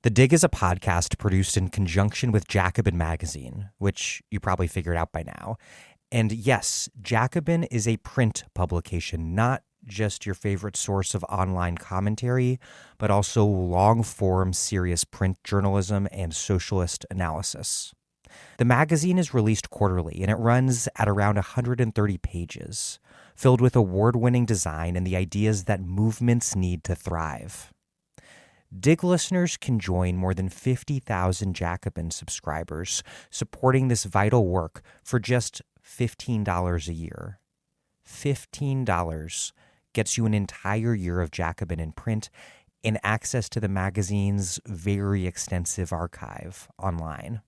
The Dig is a podcast produced in conjunction with Jacobin magazine, which you probably figured out by now. And yes, Jacobin is a print publication, not just your favorite source of online commentary, but also long-form serious print journalism and socialist analysis. The magazine is released quarterly, and it runs at around 130 pages, filled with award-winning design and the ideas that movements need to thrive. Dig listeners can join more than 50,000 Jacobin subscribers supporting this vital work for just $15 a year. $15 gets you an entire year of Jacobin in print and access to the magazine's very extensive archive online.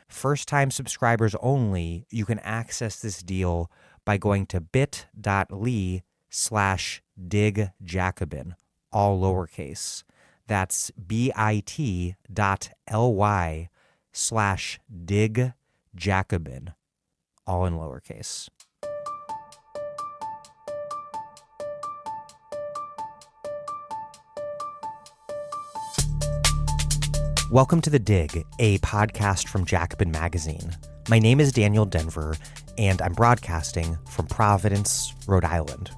First-time subscribers only, you can access this deal by going to bit.ly/digjacobin, all lowercase. That's bit.ly/digjacobin, all in lowercase. Welcome to The Dig, a podcast from Jacobin magazine. My name is Dan Denvir, and I'm broadcasting from Providence, Rhode Island.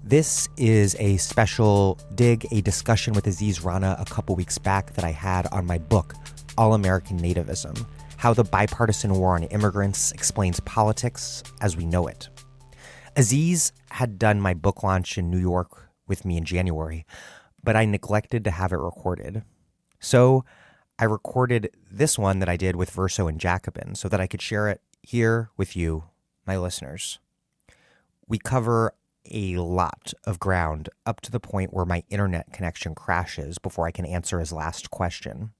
This is a special Dig, a discussion with Aziz Rana a couple weeks back that I had on my book, All-American Nativism, How the Bipartisan War on Immigrants Explains Politics as We Know It. Aziz had done my book launch in New York with me in January, but I neglected to have it recorded. So I recorded this one that I did with Verso and Jacobin so that I could share it here with you, my listeners. We cover a lot of ground up to the point where my internet connection crashes before I can answer his last question.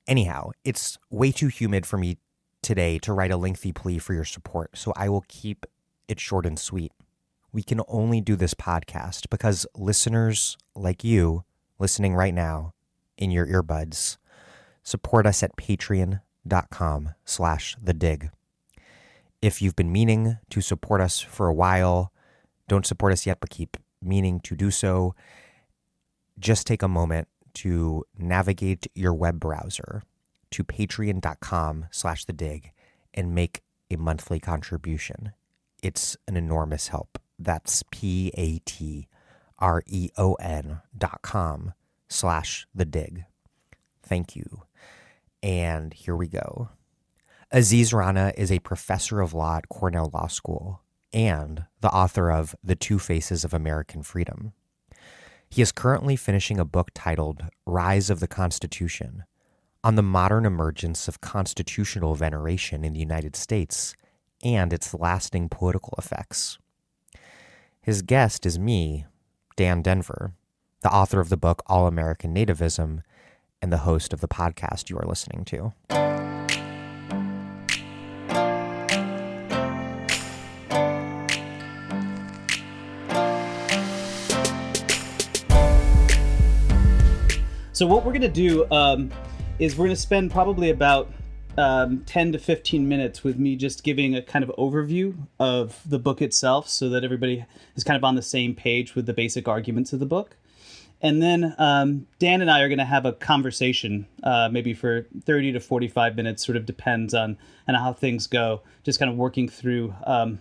Anyhow, it's way too humid for me today to write a lengthy plea for your support, so I will keep it short and sweet. We can only do this podcast because listeners like you listening right now in your earbuds support us at patreon.com/thedig. If you've been meaning to support us for a while, don't support us yet, but keep meaning to do so, just take a moment to navigate your web browser to patreon.com/thedig and make a monthly contribution. It's an enormous help. That's patreon.com/thedig. Thank you. And here we go. Aziz Rana is a professor of law at Cornell Law School and the author of The Two Faces of American Freedom. He is currently finishing a book titled Rise of the Constitution, on the modern emergence of constitutional veneration in the United States and its lasting political effects. His guest is me, Dan Denvir, the author of the book All-American Nativism and the host of the podcast you are listening to. So what we're going to do is we're going to spend probably about 10 to 15 minutes with me just giving a kind of overview of the book itself so that everybody is kind of on the same page with the basic arguments of the book. And then Dan and I are going to have a conversation maybe for 30 to 45 minutes, sort of depends on how things go, just kind of working through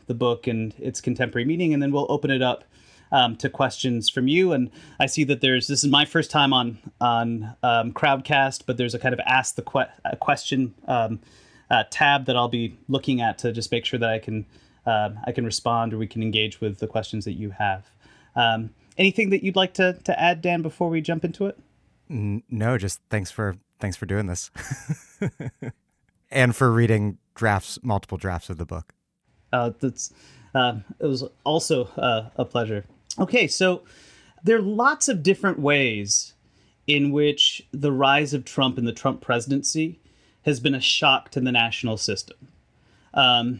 the book and its contemporary meaning. And then we'll open it up to questions from you. And I see that this is my first time on Crowdcast, but there's a kind of ask the question tab that I'll be looking at to just make sure that I can respond or we can engage with the questions that you have. Anything that you'd like to add, Dan, before we jump into it? No, just thanks for doing this. And for reading multiple drafts of the book. It was also a pleasure. Okay, so there are lots of different ways in which the rise of Trump and the Trump presidency has been a shock to the national system. And,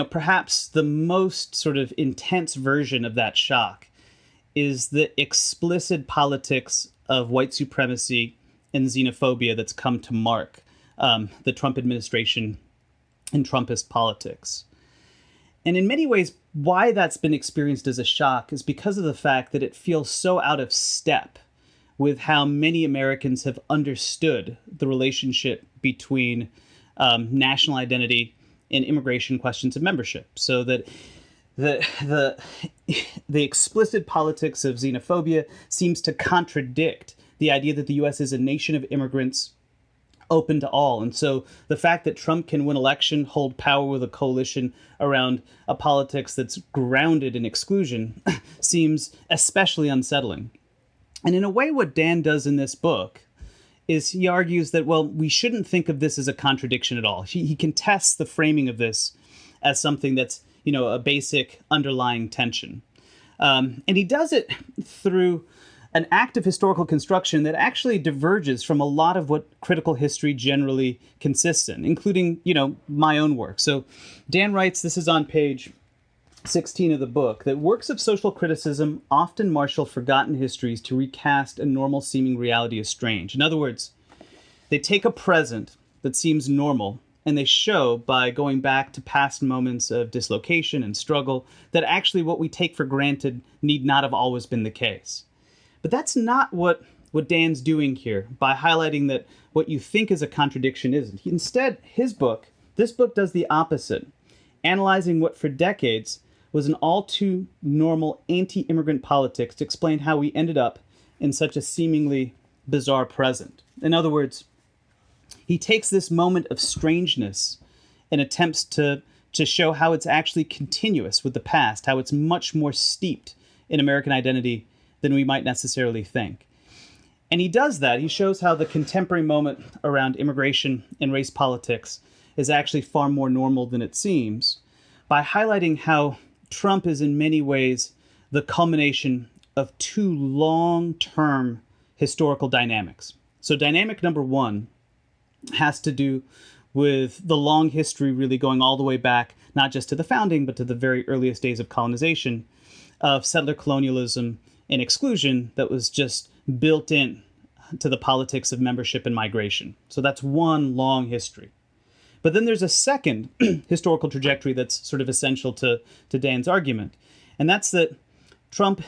perhaps the most sort of intense version of that shock is the explicit politics of white supremacy and xenophobia that's come to mark the Trump administration and Trumpist politics. And in many ways, why that's been experienced as a shock is because of the fact that it feels so out of step with how many Americans have understood the relationship between national identity and immigration questions of membership. So that the explicit politics of xenophobia seems to contradict the idea that the U.S. is a nation of immigrants open to all. And so the fact that Trump can win election, hold power with a coalition around a politics that's grounded in exclusion seems especially unsettling. And in a way, what Dan does in this book is he argues that, well, we shouldn't think of this as a contradiction at all. He contests the framing of this as something that's, a basic underlying tension. And he does it through an act of historical construction that actually diverges from a lot of what critical history generally consists in, including, my own work. So Dan writes, this is on page 16 of the book, that works of social criticism often marshal forgotten histories to recast a normal-seeming reality as strange. In other words, they take a present that seems normal, and they show, by going back to past moments of dislocation and struggle, that actually what we take for granted need not have always been the case. But that's not what Dan's doing here, by highlighting that what you think is a contradiction isn't. Instead, this book does the opposite, analyzing what for decades was an all too normal anti-immigrant politics to explain how we ended up in such a seemingly bizarre present. In other words, he takes this moment of strangeness and attempts to show how it's actually continuous with the past, how it's much more steeped in American identity than we might necessarily think. And he does that. He shows how the contemporary moment around immigration and race politics is actually far more normal than it seems, by highlighting how Trump is in many ways the culmination of two long-term historical dynamics. So dynamic number one has to do with the long history, really going all the way back, not just to the founding, but to the very earliest days of colonization, of settler colonialism and exclusion that was just built in to the politics of membership and migration. So that's one long history. But then there's a second historical trajectory that's sort of essential to Dan's argument. And that's that Trump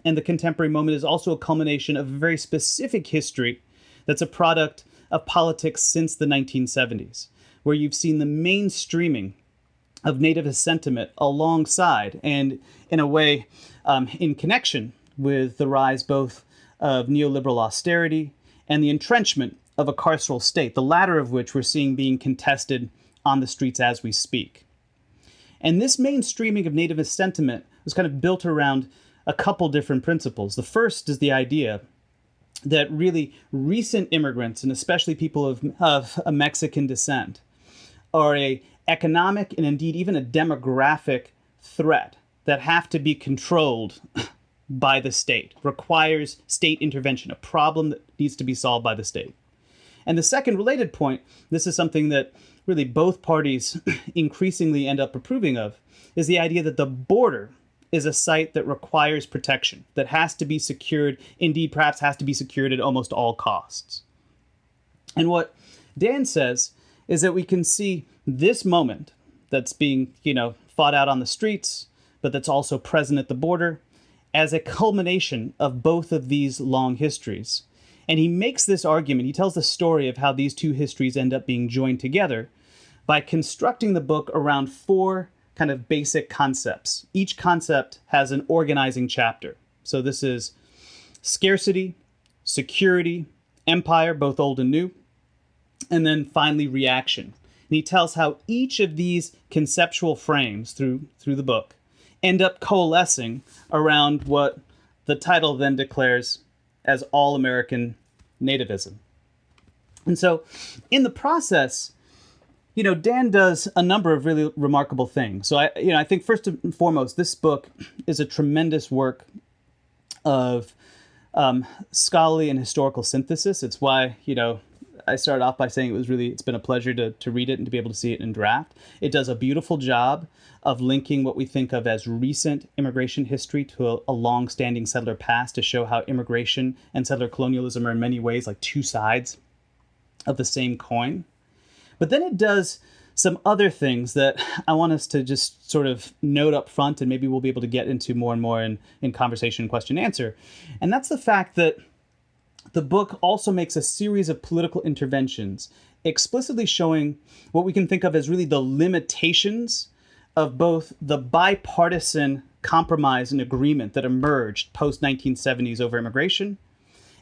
and the contemporary moment is also a culmination of a very specific history that's a product of politics since the 1970s, where you've seen the mainstreaming of nativist sentiment alongside and, in a way, in connection with the rise both of neoliberal austerity and the entrenchment of a carceral state, the latter of which we're seeing being contested on the streets as we speak. And this mainstreaming of nativist sentiment was kind of built around a couple different principles. The first is the idea that really recent immigrants, and especially people of a Mexican descent, are a economic and indeed even a demographic threat that have to be controlled by the state, requires state intervention, a problem that needs to be solved by the state. And the second related point, this is something that really both parties increasingly end up approving of, is the idea that the border is a site that requires protection, that has to be secured, indeed perhaps has to be secured at almost all costs. And what Dan says is that we can see this moment that's being, fought out on the streets, but that's also present at the border, as a culmination of both of these long histories. And he makes this argument, he tells the story of how these two histories end up being joined together by constructing the book around four kind of basic concepts. Each concept has an organizing chapter. So this is scarcity, security, empire, both old and new, and then finally reaction. And he tells how each of these conceptual frames through the book end up coalescing around what the title then declares as All-American Nativism. And so in the process, Dan does a number of really remarkable things. So I think first and foremost, this book is a tremendous work of scholarly and historical synthesis. It's why, I started off by saying it's been a pleasure to read it and to be able to see it in draft. It does a beautiful job of linking what we think of as recent immigration history to a long-standing settler past, to show how immigration and settler colonialism are in many ways like two sides of the same coin. But then it does some other things that I want us to just sort of note up front, and maybe we'll be able to get into more and more in conversation, question, answer. And that's the fact that the book also makes a series of political interventions, explicitly showing what we can think of as really the limitations of both the bipartisan compromise and agreement that emerged post-1970s over immigration,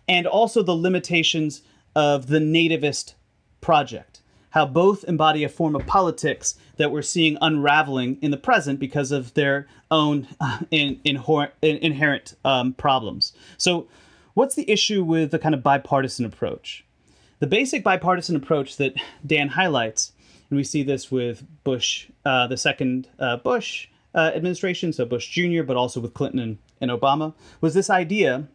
and also the limitations of the Nativist project, how both embody a form of politics that we're seeing unraveling in the present because of their own inherent problems. So what's the issue with the kind of bipartisan approach? The basic bipartisan approach that Dan highlights, and we see this with Bush, the second Bush administration, so Bush Jr., but also with Clinton and Obama, was this idea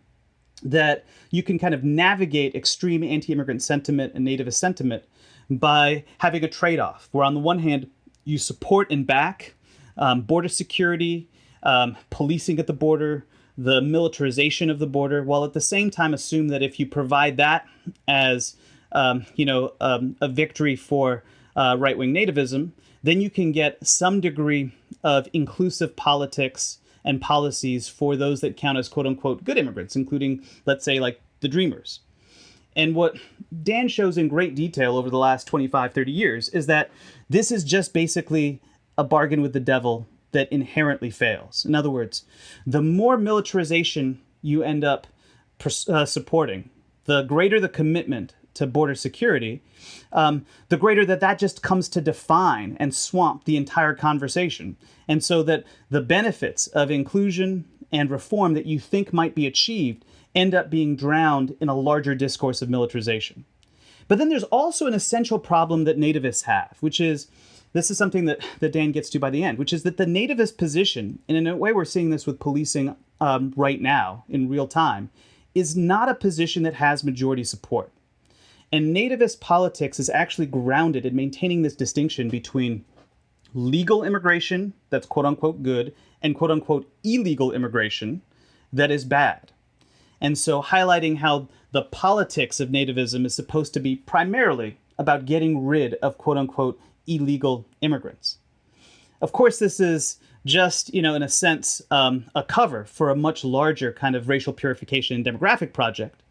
that you can kind of navigate extreme anti-immigrant sentiment and nativist sentiment by having a trade-off, where on the one hand, you support and back border security, policing at the border, the militarization of the border, while at the same time assume that if you provide that as a victory for right-wing nativism, then you can get some degree of inclusive politics and policies for those that count as quote-unquote good immigrants, including, let's say, like the Dreamers. And what Dan shows in great detail over the last 25, 30 years is that this is just basically a bargain with the devil that inherently fails. In other words, the more militarization you end up supporting, the greater the commitment to border security, the greater that just comes to define and swamp the entire conversation. And so that the benefits of inclusion and reform that you think might be achieved end up being drowned in a larger discourse of militarization. But then there's also an essential problem that nativists have, which is, this is something that Dan gets to by the end, which is that the nativist position, and in a way we're seeing this with policing right now in real time, is not a position that has majority support. And nativist politics is actually grounded in maintaining this distinction between legal immigration, that's quote-unquote good, and quote-unquote illegal immigration, that is bad. And so highlighting how the politics of nativism is supposed to be primarily about getting rid of quote-unquote illegal immigrants. Of course, this is just, in a sense, a cover for a much larger kind of racial purification and demographic project.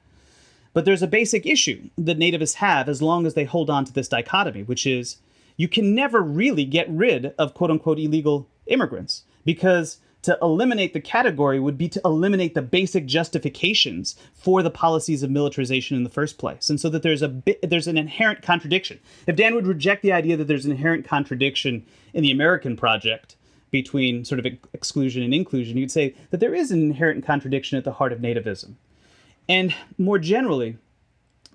But there's a basic issue that nativists have as long as they hold on to this dichotomy, which is you can never really get rid of quote-unquote illegal immigrants, because to eliminate the category would be to eliminate the basic justifications for the policies of militarization in the first place. And so that there's an inherent contradiction. If Dan would reject the idea that there's an inherent contradiction in the American project between sort of exclusion and inclusion, you'd say that there is an inherent contradiction at the heart of nativism. And more generally,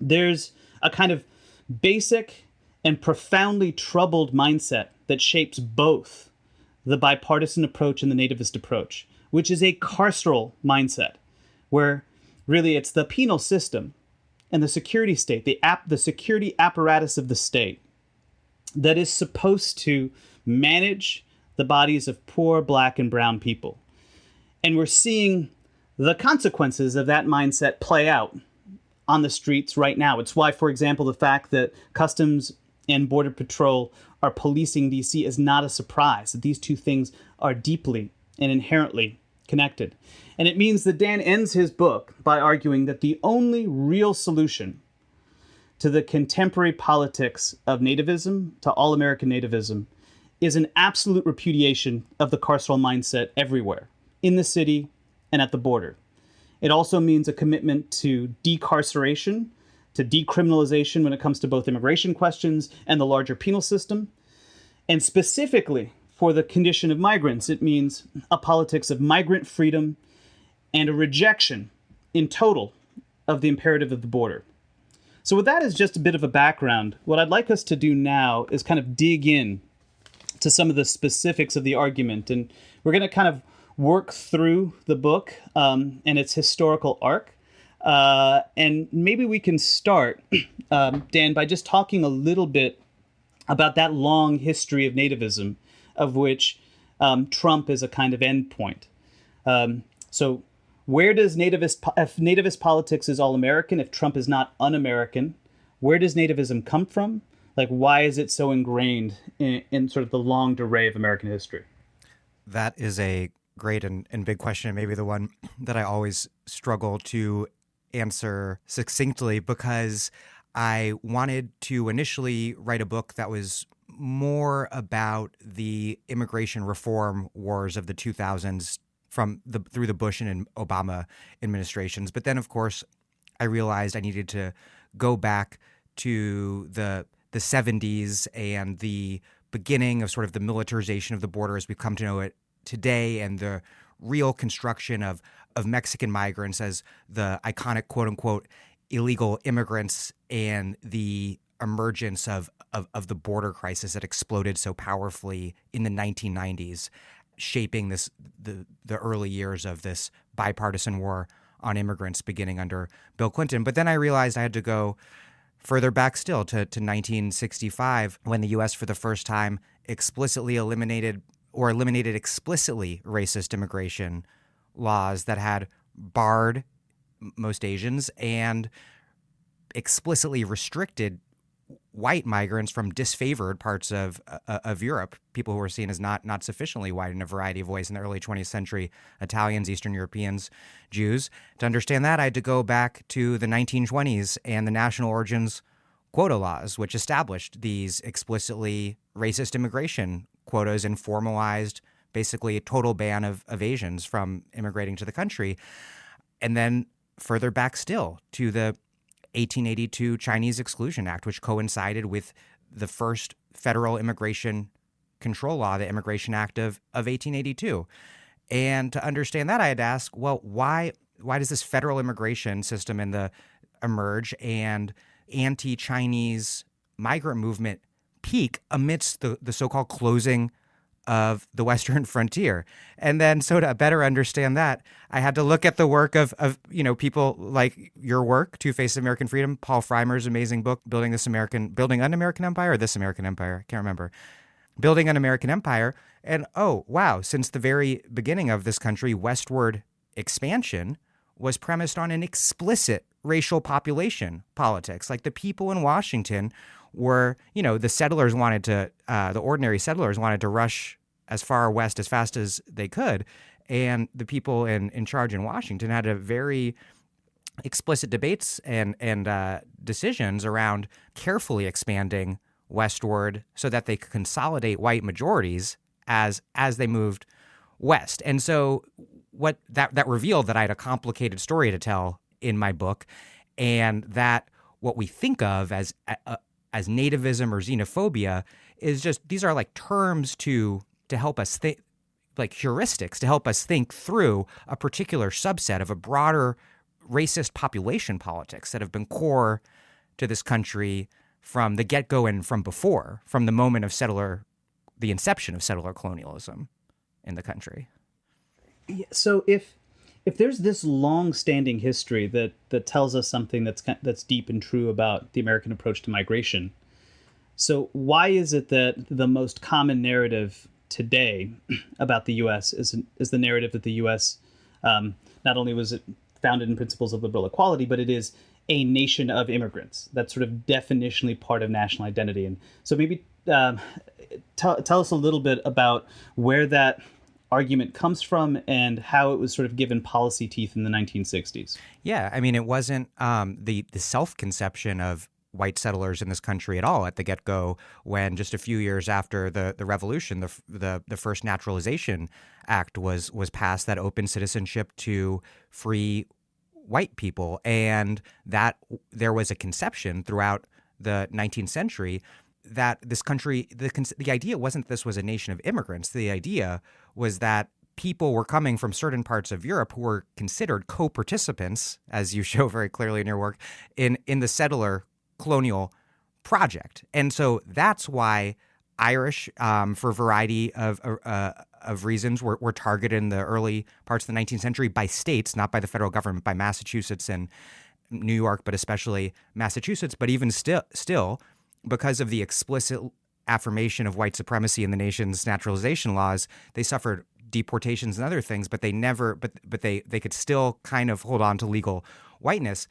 there's a kind of basic and profoundly troubled mindset that shapes both the bipartisan approach and the nativist approach, which is a carceral mindset, where really it's the penal system and the security state, the security apparatus of the state, that is supposed to manage the bodies of poor Black and brown people. And we're seeing the consequences of that mindset play out on the streets right now. It's why, for example, the fact that Customs and Border Patrol are policing DC is not a surprise, that these two things are deeply and inherently connected. And it means that Dan ends his book by arguing that the only real solution to the contemporary politics of nativism, to all-American nativism, is an absolute repudiation of the carceral mindset everywhere, in the city and at the border. It also means a commitment to decarceration, to decriminalization when it comes to both immigration questions and the larger penal system. And specifically for the condition of migrants, it means a politics of migrant freedom and a rejection in total of the imperative of the border. So with that as just a bit of a background, what I'd like us to do now is kind of dig in to some of the specifics of the argument. And we're going to kind of work through the book and its historical arc. And maybe we can start, Dan, by just talking a little bit about that long history of nativism, of which Trump is a kind of endpoint. So where does if nativist politics is all-American, if Trump is not un-American, where does nativism come from? Like, why is it so ingrained in sort of the long array of American history? That is a great and big question, and maybe the one that I always struggle to answer succinctly because I wanted to initially write a book that was more about the immigration reform wars of the 2000s through the Bush and Obama administrations. But then, of course, I realized I needed to go back to the 70s and the beginning of sort of the militarization of the border as we've come to know it today, and the real construction of Mexican migrants as the iconic quote unquote illegal immigrants, and the emergence of the border crisis that exploded so powerfully in the 1990s, shaping the early years of this bipartisan war on immigrants beginning under Bill Clinton. But then I realized I had to go further back still to 1965, when the U.S. for the first time explicitly eliminated explicitly racist immigration laws that had barred most Asians and explicitly restricted white migrants from disfavored parts of Europe, people who were seen as not sufficiently white in a variety of ways in the early 20th century, Italians, Eastern Europeans, Jews. To understand that, I had to go back to the 1920s and the national origins quota laws, which established these explicitly racist immigration quotas and formalized basically a total ban of Asians from immigrating to the country. And then further back still to the 1882 Chinese Exclusion Act, which coincided with the first federal immigration control law, the Immigration Act of 1882. And to understand that, I had to ask, well, why does this federal immigration system emerge and anti-Chinese migrant movement peak amidst the so-called closing of the Western frontier? And then so to better understand that, I had to look at the work of people like your work, Two Faces of American Freedom, Paul Freimer's amazing book, Building an American Empire, or This American Empire, I can't remember. Building an American Empire. And oh, wow, since the very beginning of this country, westward expansion was premised on an explicit racial population politics. Like the people in Washington were, the settlers the ordinary settlers wanted to rush as far west as fast as they could. And the people in charge in Washington had a very explicit debates and decisions around carefully expanding westward so that they could consolidate white majorities as they moved west. And so what that revealed that I had a complicated story to tell in my book, and that what we think of as nativism or xenophobia is just, these are like terms to help us think, like heuristics to help us think through a particular subset of a broader racist population politics that have been core to this country from the get-go and from the moment of the inception of settler colonialism in the country. Yeah, so if there's this long-standing history that tells us something that's deep and true about the American approach to migration, so why is it that the most common narrative today about the U.S. is the narrative that the U.S. Not only was it founded in principles of liberal equality, but it is a nation of immigrants? That's sort of definitionally part of national identity. And so maybe tell us a little bit about where that argument comes from and how it was sort of given policy teeth in the 1960s. Yeah, I mean, it wasn't the self-conception of white settlers in this country at all at the get-go, when just a few years after the revolution, the first Naturalization Act was passed that opened citizenship to free white people, and that there was a conception throughout the 19th century that this country, the idea wasn't that this was a nation of immigrants. The idea was that people were coming from certain parts of Europe who were considered co-participants, as you show very clearly in your work, in the settler colonial project. And so that's why Irish, for a variety of reasons, were targeted in the early parts of the 19th century by states, not by the federal government, by Massachusetts and New York, but especially Massachusetts. But even still, because of the explicit affirmation of white supremacy in the nation's naturalization laws, they suffered deportations and other things, but they could still kind of hold on to legal whiteness.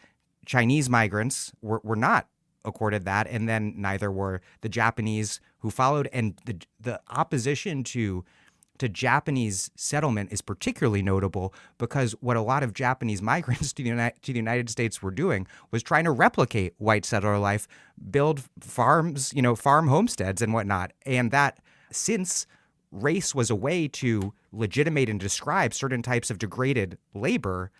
Chinese migrants were not accorded that, and then neither were the Japanese who followed. And the opposition to to Japanese settlement is particularly notable because what a lot of Japanese migrants to the United States were doing was trying to replicate white settler life, build farms, farm homesteads and whatnot. And that since race was a way to legitimate and describe certain types of degraded labor,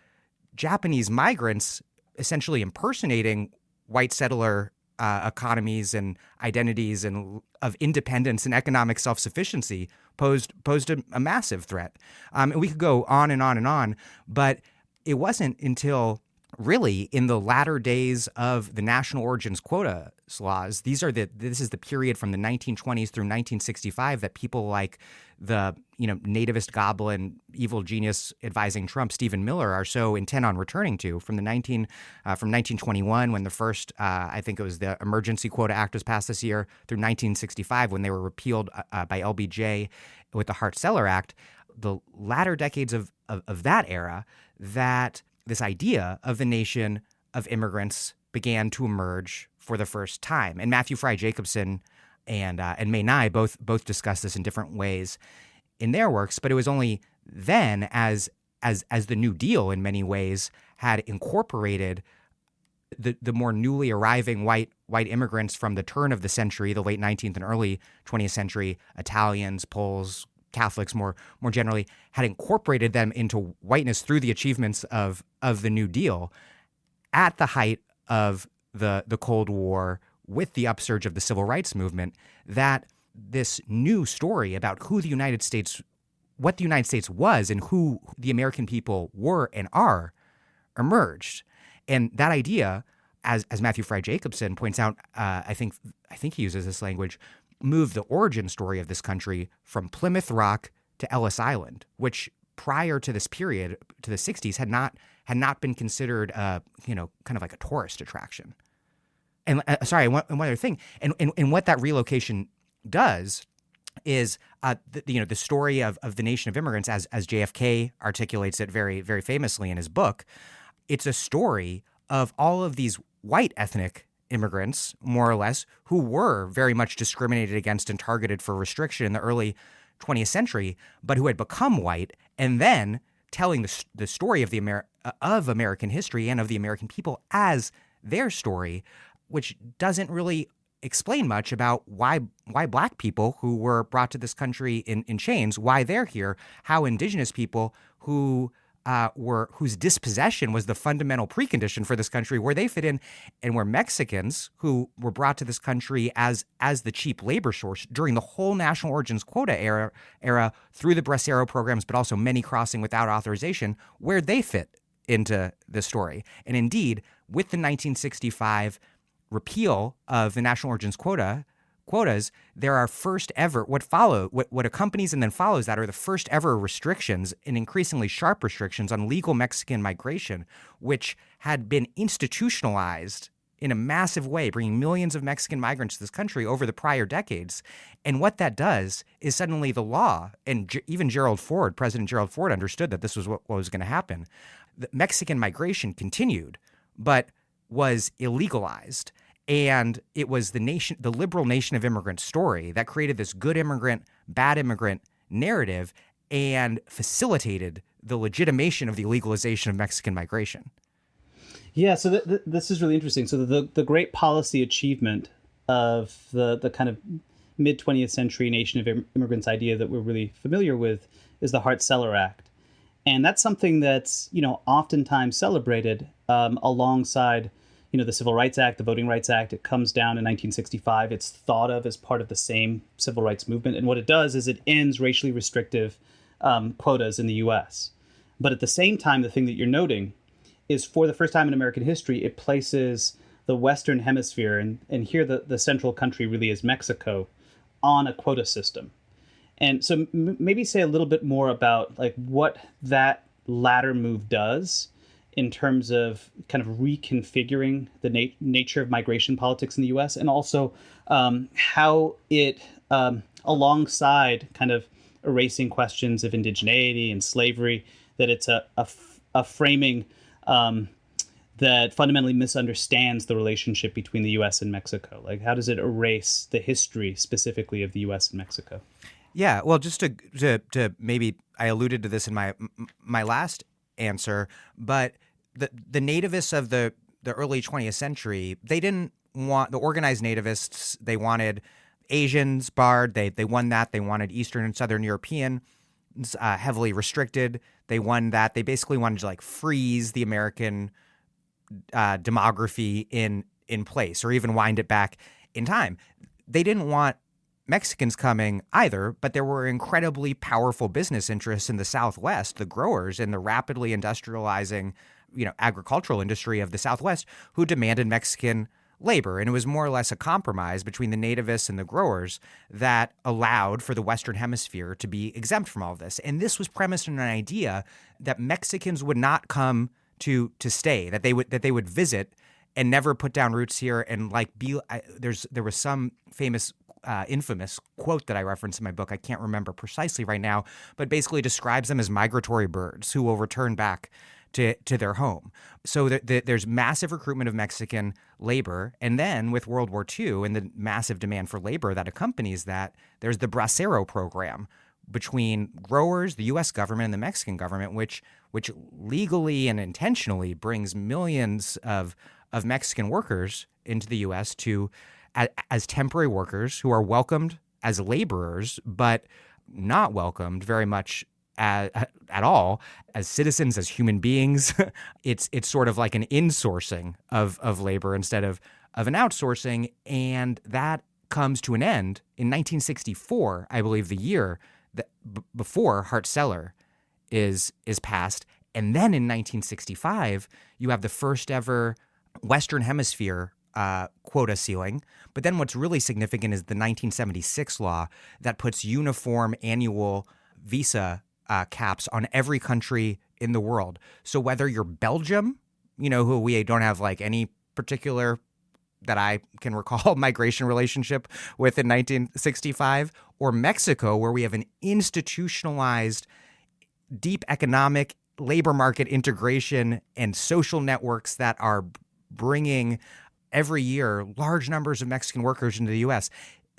Japanese migrants essentially impersonating white settler economies and identities and of independence and economic self-sufficiency posed a massive threat. And we could go on and on and on, but it wasn't until really in the latter days of the national origins quota laws. This is the period from the 1920s through 1965 that people like the nativist goblin, evil genius advising Trump, Stephen Miller, are so intent on returning to. From 1921 when the first I think it was the Emergency Quota Act was passed this year, through 1965 when they were repealed by LBJ with the Hart-Celler Act. The latter decades of that era, that this idea of the nation of immigrants began to emerge for the first time. And Matthew Fry Jacobson and May Nye both discuss this in different ways in their works. But it was only then, as the New Deal in many ways had incorporated the more newly arriving white immigrants from the turn of the century, the late 19th and early 20th century, Italians, Poles, Catholics more generally, had incorporated them into whiteness through the achievements of the New Deal at the height of the Cold War, with the upsurge of the civil rights movement, that this new story about what the United States was and who the American people were and are emerged. And that idea, as Matthew Fry Jacobson points out, I think he uses this language, moved the origin story of this country from Plymouth Rock to Ellis Island, which prior to this period, to the 60s, had not been considered kind of like a tourist attraction. And one other thing, and what that relocation does is the story of the nation of immigrants, as JFK articulates it very, very famously in his book. It's a story of all of these white ethnic immigrants, more or less, who were very much discriminated against and targeted for restriction in the early 20th century, but who had become white, and then telling the story of of American history and of the American people as their story, which doesn't really explain much about why black people who were brought to this country in chains, why they're here, how indigenous people whose dispossession was the fundamental precondition for this country, where they fit in, and where Mexicans who were brought to this country as the cheap labor source during the whole national origins quota era through the Bracero programs, but also many crossing without authorization, where they fit into this story. And indeed, with the 1965 repeal of the national origins quotas, there are first ever, what accompanies and then follows that are the first ever restrictions, and increasingly sharp restrictions, on legal Mexican migration, which had been institutionalized in a massive way, bringing millions of Mexican migrants to this country over the prior decades. And what that does is suddenly the law, and even President Gerald Ford understood that this was what was going to happen. The Mexican migration continued, but was illegalized. And it was the liberal nation of immigrants story that created this good immigrant, bad immigrant narrative and facilitated the legitimation of the legalization of Mexican migration. Yeah, so this is really interesting. So the great policy achievement of the kind of mid-20th century nation of immigrants idea that we're really familiar with is the Hart-Celler Act. And that's something that's, oftentimes celebrated alongside the Civil Rights Act, the Voting Rights Act. It comes down in 1965. It's thought of as part of the same civil rights movement. And what it does is it ends racially restrictive quotas in the U.S. But at the same time, the thing that you're noting is, for the first time in American history, it places the Western Hemisphere, and here the central country really is Mexico, on a quota system. And so maybe say a little bit more about like what that latter move does in terms of kind of reconfiguring the nature of migration politics in the U.S., and also how it, alongside kind of erasing questions of indigeneity and slavery, that it's a framing that fundamentally misunderstands the relationship between the U.S. and Mexico. Like, how does it erase the history specifically of the U.S. and Mexico? Yeah, well, just to maybe I alluded to this in my last answer, but the nativists of the early 20th century, they didn't want the organized nativists. They wanted Asians barred. They won that. They wanted Eastern and Southern European heavily restricted. They won that. They basically wanted to like freeze the American demography in place, or even wind it back in time. They didn't want Mexicans coming either, but there were incredibly powerful business interests in the Southwest, the growers in the rapidly industrializing, agricultural industry of the Southwest, who demanded Mexican labor. And it was more or less a compromise between the nativists and the growers that allowed for the Western Hemisphere to be exempt from all of this. And this was premised on an idea that Mexicans would not come to stay, that they would visit and never put down roots here and there was some famous infamous quote that I reference in my book. I can't remember precisely right now, but basically describes them as migratory birds who will return back to their home. So there's massive recruitment of Mexican labor. And then with World War II and the massive demand for labor that accompanies that, there's the Bracero program between growers, the U.S. government, and the Mexican government, which legally and intentionally brings millions of Mexican workers into the U.S. as temporary workers who are welcomed as laborers, but not welcomed very much at all as citizens, as human beings. It's sort of like an insourcing of labor instead of an outsourcing, and that comes to an end in 1964, I believe, the year that before Hart-Celler is passed. And then in 1965, you have the first ever Western Hemisphere quota ceiling. But then what's really significant is the 1976 law that puts uniform annual visa caps on every country in the world. So whether you're Belgium, who we don't have like any particular that I can recall migration relationship with in 1965, or Mexico, where we have an institutionalized deep economic labor market integration and social networks that are bringing every year large numbers of Mexican workers into the U.S.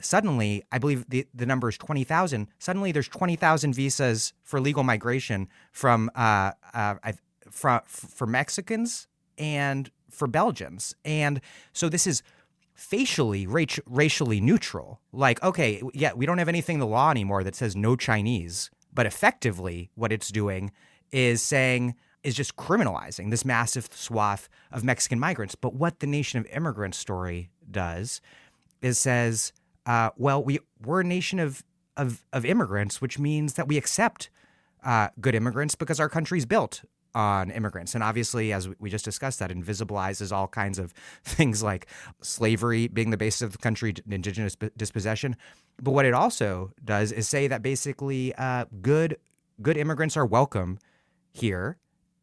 Suddenly, I believe the number is 20,000. Suddenly, there's 20,000 visas for legal migration for Mexicans and for Belgians. And so this is facially racially neutral. Like, okay, yeah, we don't have anything in the law anymore that says no Chinese, but effectively what it's doing is just criminalizing this massive swath of Mexican migrants. But what the Nation of Immigrants story does is says, well, we're a nation of immigrants, which means that we accept good immigrants because our country's built on immigrants. And obviously, as we just discussed, that invisibilizes all kinds of things like slavery being the basis of the country, indigenous dispossession. But what it also does is say that basically good immigrants are welcome here,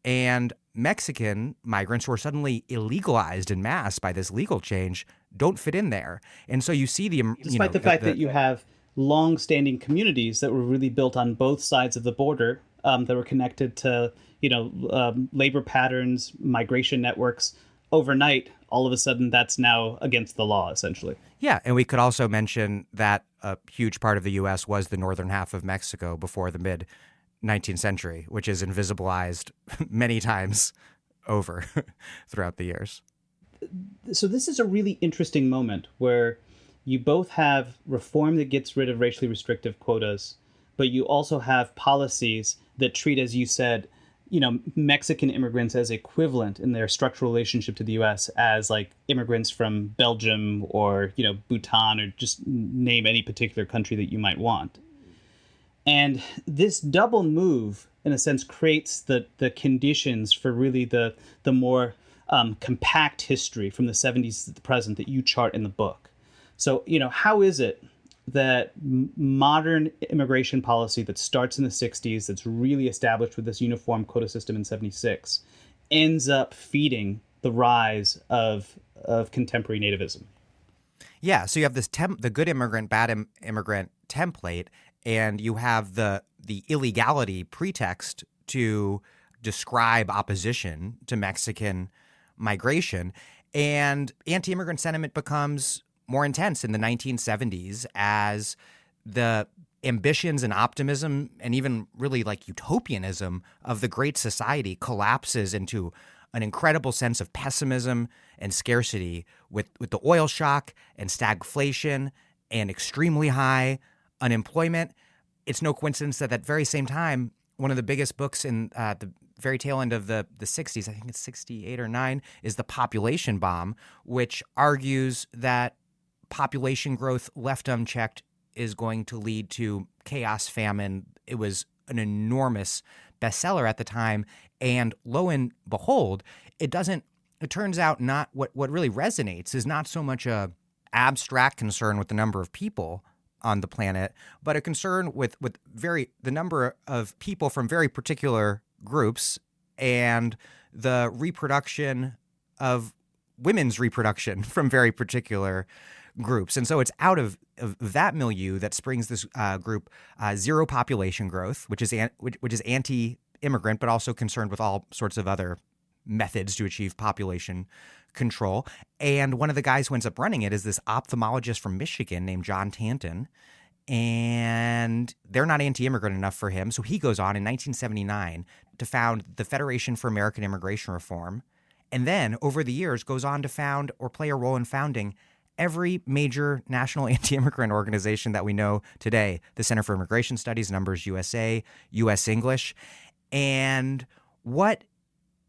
and Mexican migrants who are suddenly illegalized en masse by this legal change don't fit in there. And so you see despite the fact that you have long-standing communities that were really built on both sides of the border, that were connected to labor patterns, migration networks. Overnight, all of a sudden, that's now against the law, essentially. Yeah, and we could also mention that a huge part of the U.S. was the northern half of Mexico before the mid-19th century, which is invisibilized many times over throughout the years. So this is a really interesting moment where you both have reform that gets rid of racially restrictive quotas, but you also have policies that treat, as you said, Mexican immigrants as equivalent in their structural relationship to the U.S. as like immigrants from Belgium or, Bhutan, or just name any particular country that you might want. And this double move, in a sense, creates the conditions for really the more compact history from the 70s to the present that you chart in the book. So, how is it that modern immigration policy that starts in the 60s, that's really established with this uniform quota system in 76, ends up feeding the rise of contemporary nativism? Yeah, so you have this the good immigrant, bad immigrant template, and you have the illegality pretext to describe opposition to Mexican migration, and anti-immigrant sentiment becomes more intense in the 1970s as the ambitions and optimism and even really like utopianism of the Great Society collapses into an incredible sense of pessimism and scarcity with the oil shock and stagflation and extremely high unemployment. It's no coincidence that at that very same time, one of the biggest books in the very tail end of the 60s, I think it's 68 or 9, is The Population Bomb, which argues that population growth left unchecked is going to lead to chaos, famine. It was an enormous bestseller at the time. And lo and behold, it turns out not what really resonates is not so much a abstract concern with the number of people on the planet, but a concern with the number of people from very particular groups and the reproduction of women's reproduction from very particular groups. And so it's out of that milieu that springs this group, Zero Population Growth, which is anti-immigrant, but also concerned with all sorts of other methods to achieve population control. And one of the guys who ends up running it is this ophthalmologist from Michigan named John Tanton. And they're not anti-immigrant enough for him. So he goes on in 1979 to found the Federation for American Immigration Reform. And then over the years goes on to found or play a role in founding every major national anti-immigrant organization that we know today. The Center for Immigration Studies, Numbers USA, US English. And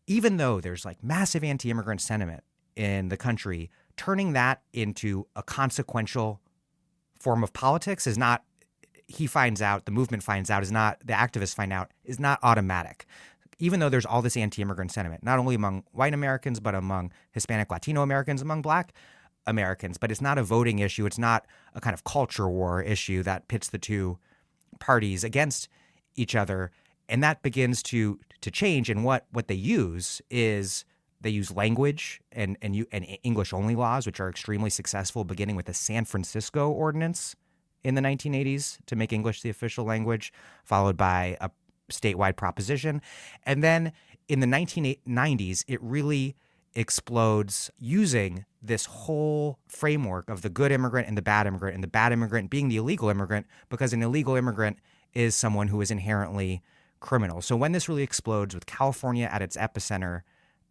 even though there's like massive anti-immigrant sentiment in the country, turning that into a consequential form of politics is not, the activists find out, is not automatic. Even though there's all this anti-immigrant sentiment, not only among white Americans, but among Hispanic, Latino Americans, among Black Americans. But it's not a voting issue. It's not a kind of culture war issue that pits the two parties against each other. And that begins to change. And what they use is they use language and English-only laws, which are extremely successful, beginning with the San Francisco Ordinance in the 1980s to make English the official language, followed by a statewide proposition. And then in the 1990s, it really explodes using this whole framework of the good immigrant and the bad immigrant being the illegal immigrant, because an illegal immigrant is someone who is inherently criminal. So when this really explodes with California at its epicenter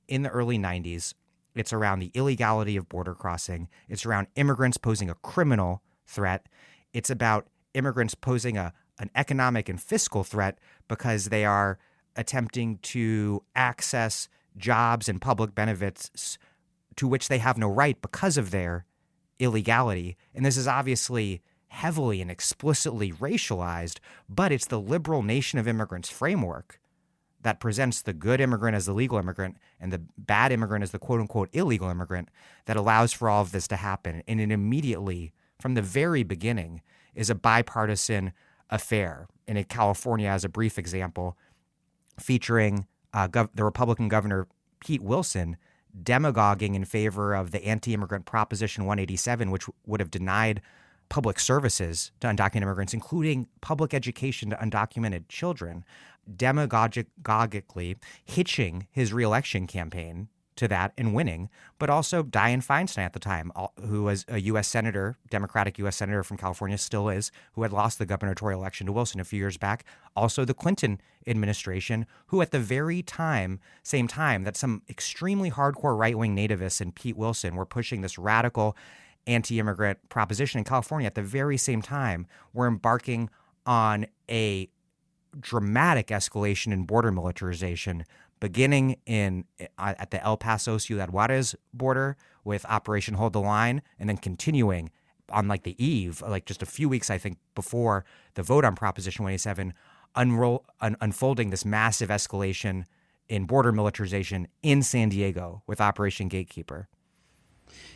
in the early 90s, it's around the illegality of border crossing. It's around immigrants posing a criminal threat. It's about immigrants posing an economic and fiscal threat because they are attempting to access jobs and public benefits to which they have no right because of their illegality. And this is obviously heavily and explicitly racialized, but it's the liberal nation of immigrants framework that presents the good immigrant as the legal immigrant and the bad immigrant as the quote-unquote illegal immigrant that allows for all of this to happen. And it immediately, from the very beginning, is a bipartisan affair. And in California, as a brief example, featuring the Republican governor Pete Wilson demagoguing in favor of the anti-immigrant Proposition 187, which would have denied public services to undocumented immigrants, including public education to undocumented children, demagogically hitching his reelection campaign to that and winning, but also Dianne Feinstein at the time, who was a U.S. Senator, Democratic U.S. Senator from California, still is, who had lost the gubernatorial election to Wilson a few years back. Also the Clinton administration, who at the very same time that some extremely hardcore right-wing nativists and Pete Wilson were pushing this radical anti-immigrant proposition in California, at the very same time were embarking on a dramatic escalation in border militarization, beginning at the El Paso Ciudad Juarez border with Operation Hold the Line, and then continuing on like the eve, like just a few weeks, I think, before the vote on Proposition 187, unfolding this massive escalation in border militarization in San Diego with Operation Gatekeeper.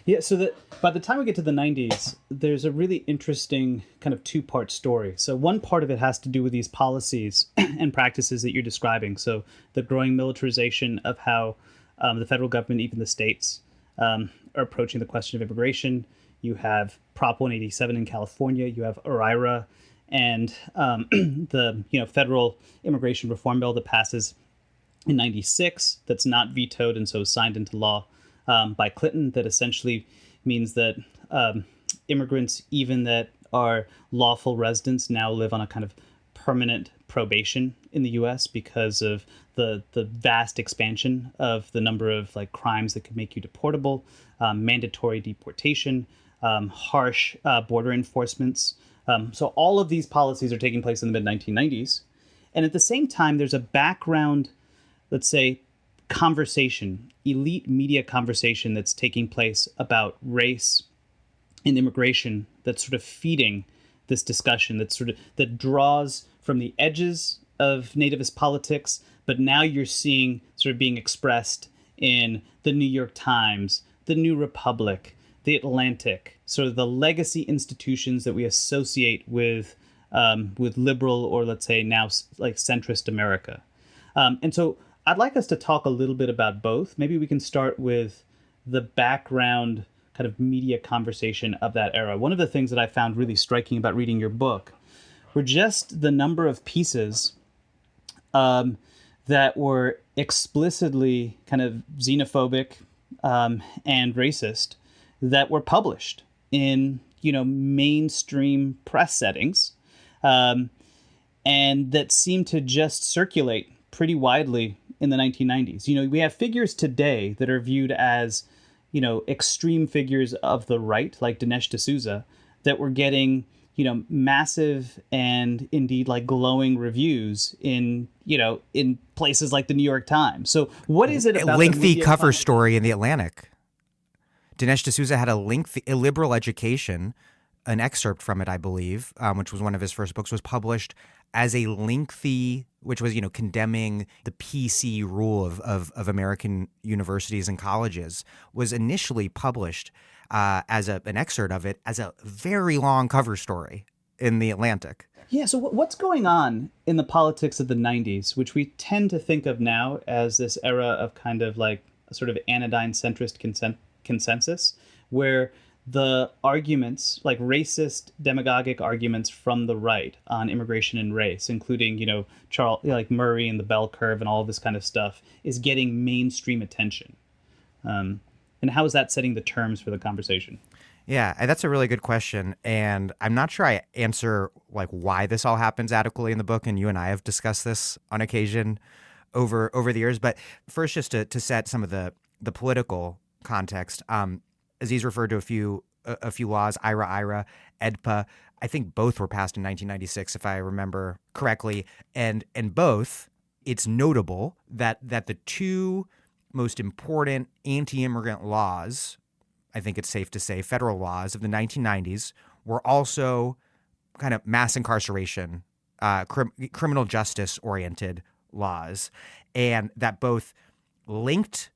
Yeah, so that by the time we get to the 90s, there's a really interesting kind of two-part story. So one part of it has to do with these policies and practices that you're describing. So the growing militarization of how the federal government, even the states, are approaching the question of immigration. You have Prop 187 in California. You have OIRA and the federal immigration reform bill that passes in 96 that's not vetoed and so signed into law by Clinton, that essentially means that immigrants, even that are lawful residents now live on a kind of permanent probation in the U.S. because of the vast expansion of the number of like crimes that could make you deportable, mandatory deportation, harsh border enforcements. So all of these policies are taking place in the mid-1990s. And at the same time, there's a background, let's say, conversation, elite media conversation that's taking place about race and immigration that's sort of feeding this discussion that draws from the edges of nativist politics, but now you're seeing sort of being expressed in the New York Times, the New Republic, the Atlantic, sort of the legacy institutions that we associate with liberal, or let's say now like centrist America. And so I'd like us to talk a little bit about both. Maybe we can start with the background kind of media conversation of that era. One of the things that I found really striking about reading your book were just the number of pieces that were explicitly kind of xenophobic and racist that were published in, mainstream press settings, and that seemed to just circulate pretty widely in the 1990s. We have figures today that are viewed as, extreme figures of the right, like Dinesh D'Souza, that were getting, massive and indeed like glowing reviews in places like the New York Times. So what is it about a lengthy cover story in the Atlantic? Dinesh D'Souza had a liberal education. An excerpt from it, I believe, which was one of his first books, was published as a lengthy, which was, condemning the PC rule of American universities and colleges, was initially published as an excerpt of it as a very long cover story in the Atlantic. Yeah, so what's going on in the politics of the 90s, which we tend to think of now as this era of kind of like a sort of anodyne centrist consensus, where the arguments, like racist demagogic arguments from the right on immigration and race, including, Charles, like Murray and the bell curve and all of this kind of stuff, is getting mainstream attention. And how is that setting the terms for the conversation? Yeah, that's a really good question. And I'm not sure I answer like why this all happens adequately in the book. And you and I have discussed this on occasion over the years. But first, just to set some of the political context, Aziz referred to a few laws, IRA, EDPA. I think both were passed in 1996, if I remember correctly. And both, it's notable that the two most important anti-immigrant laws, I think it's safe to say, federal laws of the 1990s, were also kind of mass incarceration, criminal justice-oriented laws, and that both linked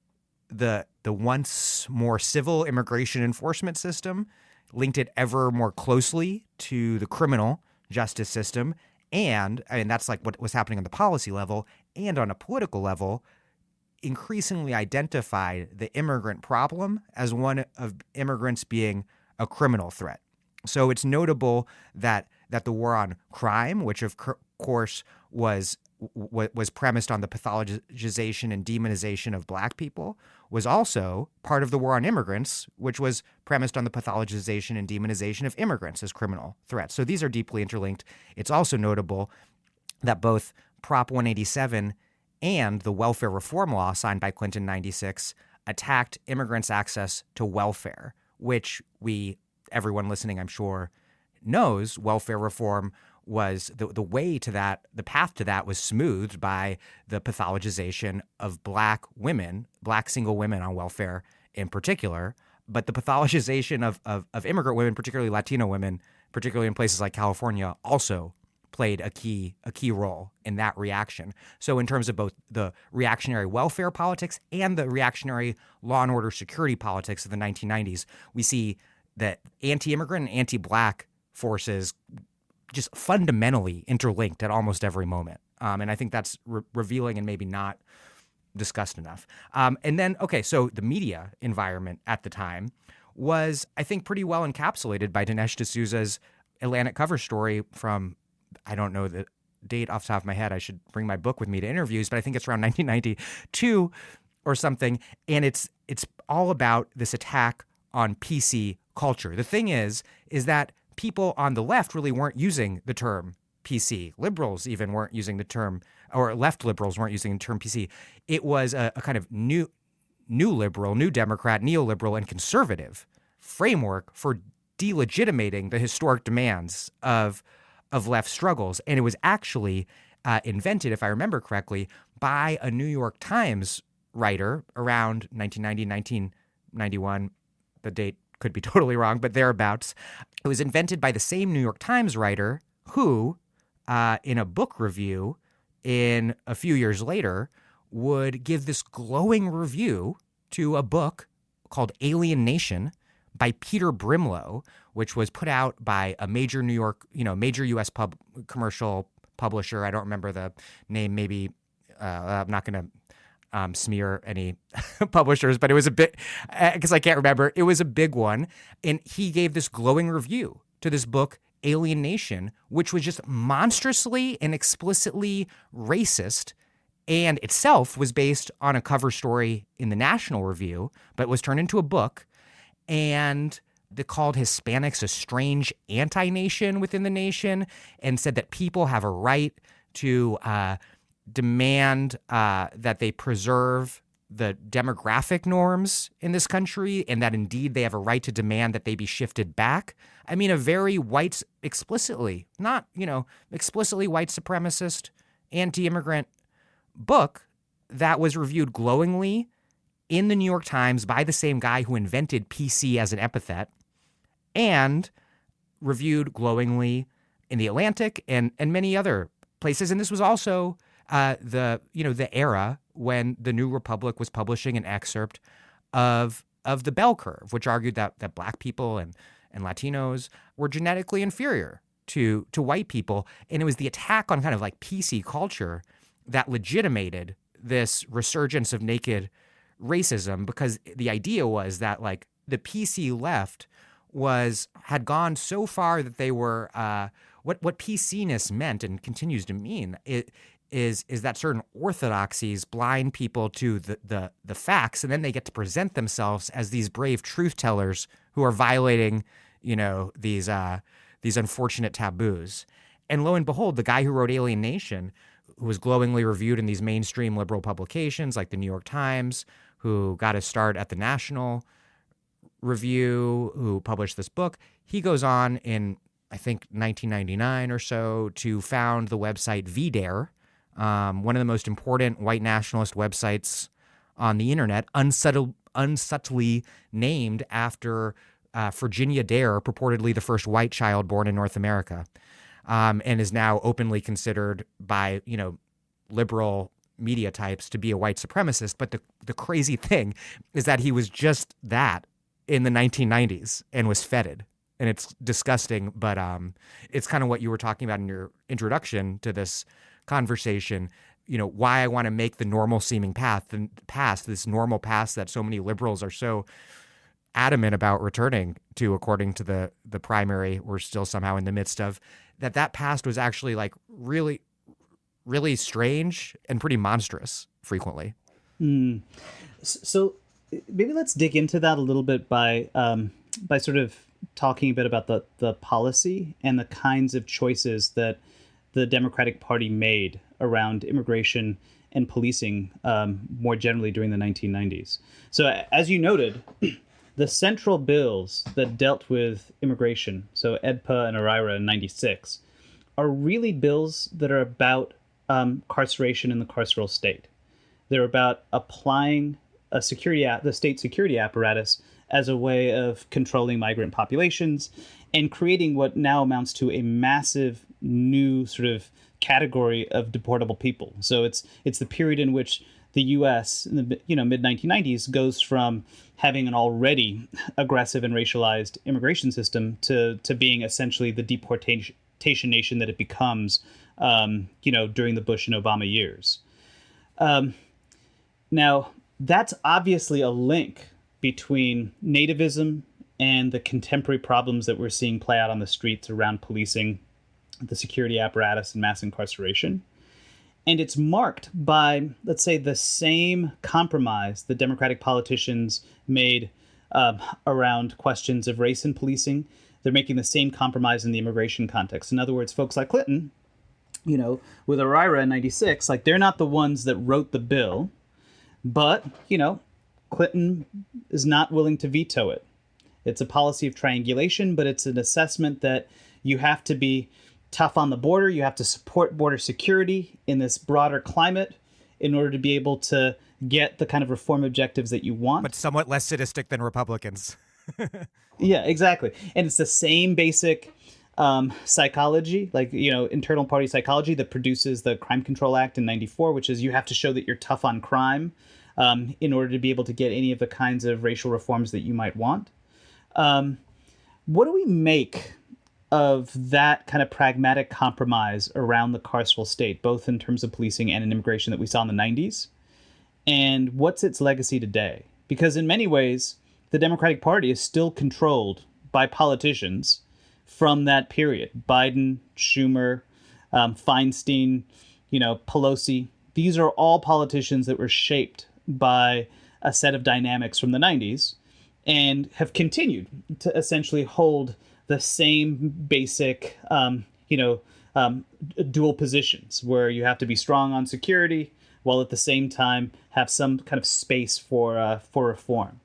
the once more civil immigration enforcement system, linked it ever more closely to the criminal justice system. And that's like what was happening on the policy level, and on a political level, increasingly identified the immigrant problem as one of immigrants being a criminal threat. So it's notable that the war on crime, which of course was premised on the pathologization and demonization of Black people, was also part of the war on immigrants, which was premised on the pathologization and demonization of immigrants as criminal threats. So these are deeply interlinked. It's also notable that both Prop 187 and the welfare reform law signed by Clinton in 96 attacked immigrants' access to welfare, which everyone listening, I'm sure, knows welfare reform was the way to that, the path to that was smoothed by the pathologization of Black women, Black single women on welfare in particular, but the pathologization of immigrant women, particularly Latino women, particularly in places like California, also played a key role in that reaction. So in terms of both the reactionary welfare politics and the reactionary law and order security politics of the 1990s, we see that anti-immigrant and anti-Black forces just fundamentally interlinked at almost every moment. And I think that's revealing and maybe not discussed enough. And then, so the media environment at the time was, I think, pretty well encapsulated by Dinesh D'Souza's Atlantic cover story from, I don't know the date off the top of my head. I should bring my book with me to interviews, but I think it's around 1992 or something. And it's all about this attack on PC culture. The thing is that people on the left really weren't using the term PC. Liberals even weren't using the term, or left liberals weren't using the term PC. It was a kind of new liberal, new Democrat, neoliberal, and conservative framework for delegitimating the historic demands of left struggles. And it was actually invented, if I remember correctly, by a New York Times writer around 1990, 1991. The date could be totally wrong, but thereabouts. It was invented by the same New York Times writer who, in a book review in a few years later, would give this glowing review to a book called Alien Nation by Peter Brimlow, which was put out by a major New York, major U.S. commercial publisher. I don't remember the name. Maybe I'm not going to smear any publishers, but it was a bit, because I can't remember. It was a big one. And he gave this glowing review to this book, Alien Nation, which was just monstrously and explicitly racist, and itself was based on a cover story in the National Review, but was turned into a book. And they called Hispanics a strange anti-nation within the nation, and said that people have a right to demand that they preserve the demographic norms in this country, and that indeed they have a right to demand that they be shifted back. I mean, a very white, explicitly white supremacist, anti-immigrant book that was reviewed glowingly in the New York Times by the same guy who invented PC as an epithet, and reviewed glowingly in The Atlantic and many other places. And this was also the era when the New Republic was publishing an excerpt of the Bell Curve, which argued that Black people and Latinos were genetically inferior to white people. And it was the attack on kind of like PC culture that legitimated this resurgence of naked racism, because the idea was that like the PC left had gone so far that they were what PC-ness meant and continues to mean is that certain orthodoxies blind people to the facts, and then they get to present themselves as these brave truth tellers who are violating these unfortunate taboos. And lo and behold, the guy who wrote Alien Nation, who was glowingly reviewed in these mainstream liberal publications like the New York Times, who got his start at the National Review, who published this book, he goes on in, I think, 1999 or so to found the website VDare, one of the most important white nationalist websites on the internet, unsubtly named after Virginia Dare, purportedly the first white child born in North America, and is now openly considered by liberal media types to be a white supremacist. But the crazy thing is that he was just that in the 1990s and was feted. And it's disgusting, but it's kind of what you were talking about in your introduction to this conversation, why I want to make the normal seeming past, this normal past that so many liberals are so adamant about returning to, according to the primary we're still somehow in the midst of, that past was actually like really, really strange and pretty monstrous frequently. So maybe let's dig into that a little bit by sort of talking a bit about the policy and the kinds of choices that the Democratic Party made around immigration and policing more generally during the 1990s. So as you noted, the central bills that dealt with immigration, so EDPA and ARIRA in 96, are really bills that are about carceration in the carceral state. They're about applying the state security apparatus as a way of controlling migrant populations and creating what now amounts to a massive new sort of category of deportable people. So it's the period in which the U.S. in the mid-1990s goes from having an already aggressive and racialized immigration system to being essentially the deportation nation that it becomes, during the Bush and Obama years. Now, that's obviously a link between nativism and the contemporary problems that we're seeing play out on the streets around policing, the security apparatus, and mass incarceration. And it's marked by, let's say, the same compromise the Democratic politicians made around questions of race and policing they're making the same compromise in the immigration context. In other words, folks like Clinton, with OIRA in 96, like they're not the ones that wrote the bill, but, Clinton is not willing to veto it. It's a policy of triangulation, but it's an assessment that you have to be tough on the border. You have to support border security in this broader climate in order to be able to get the kind of reform objectives that you want. But somewhat less sadistic than Republicans. Yeah, exactly. And it's the same basic psychology, like, internal party psychology that produces the Crime Control Act in 94, which is you have to show that you're tough on crime in order to be able to get any of the kinds of racial reforms that you might want. What do we make of that kind of pragmatic compromise around the carceral state, both in terms of policing and in immigration that we saw in the 90s? And what's its legacy today? Because in many ways, the Democratic Party is still controlled by politicians from that period. Biden, Schumer, Feinstein, Pelosi. These are all politicians that were shaped by a set of dynamics from the 90s and have continued to essentially hold the same basic, dual positions where you have to be strong on security while at the same time have some kind of space for reform.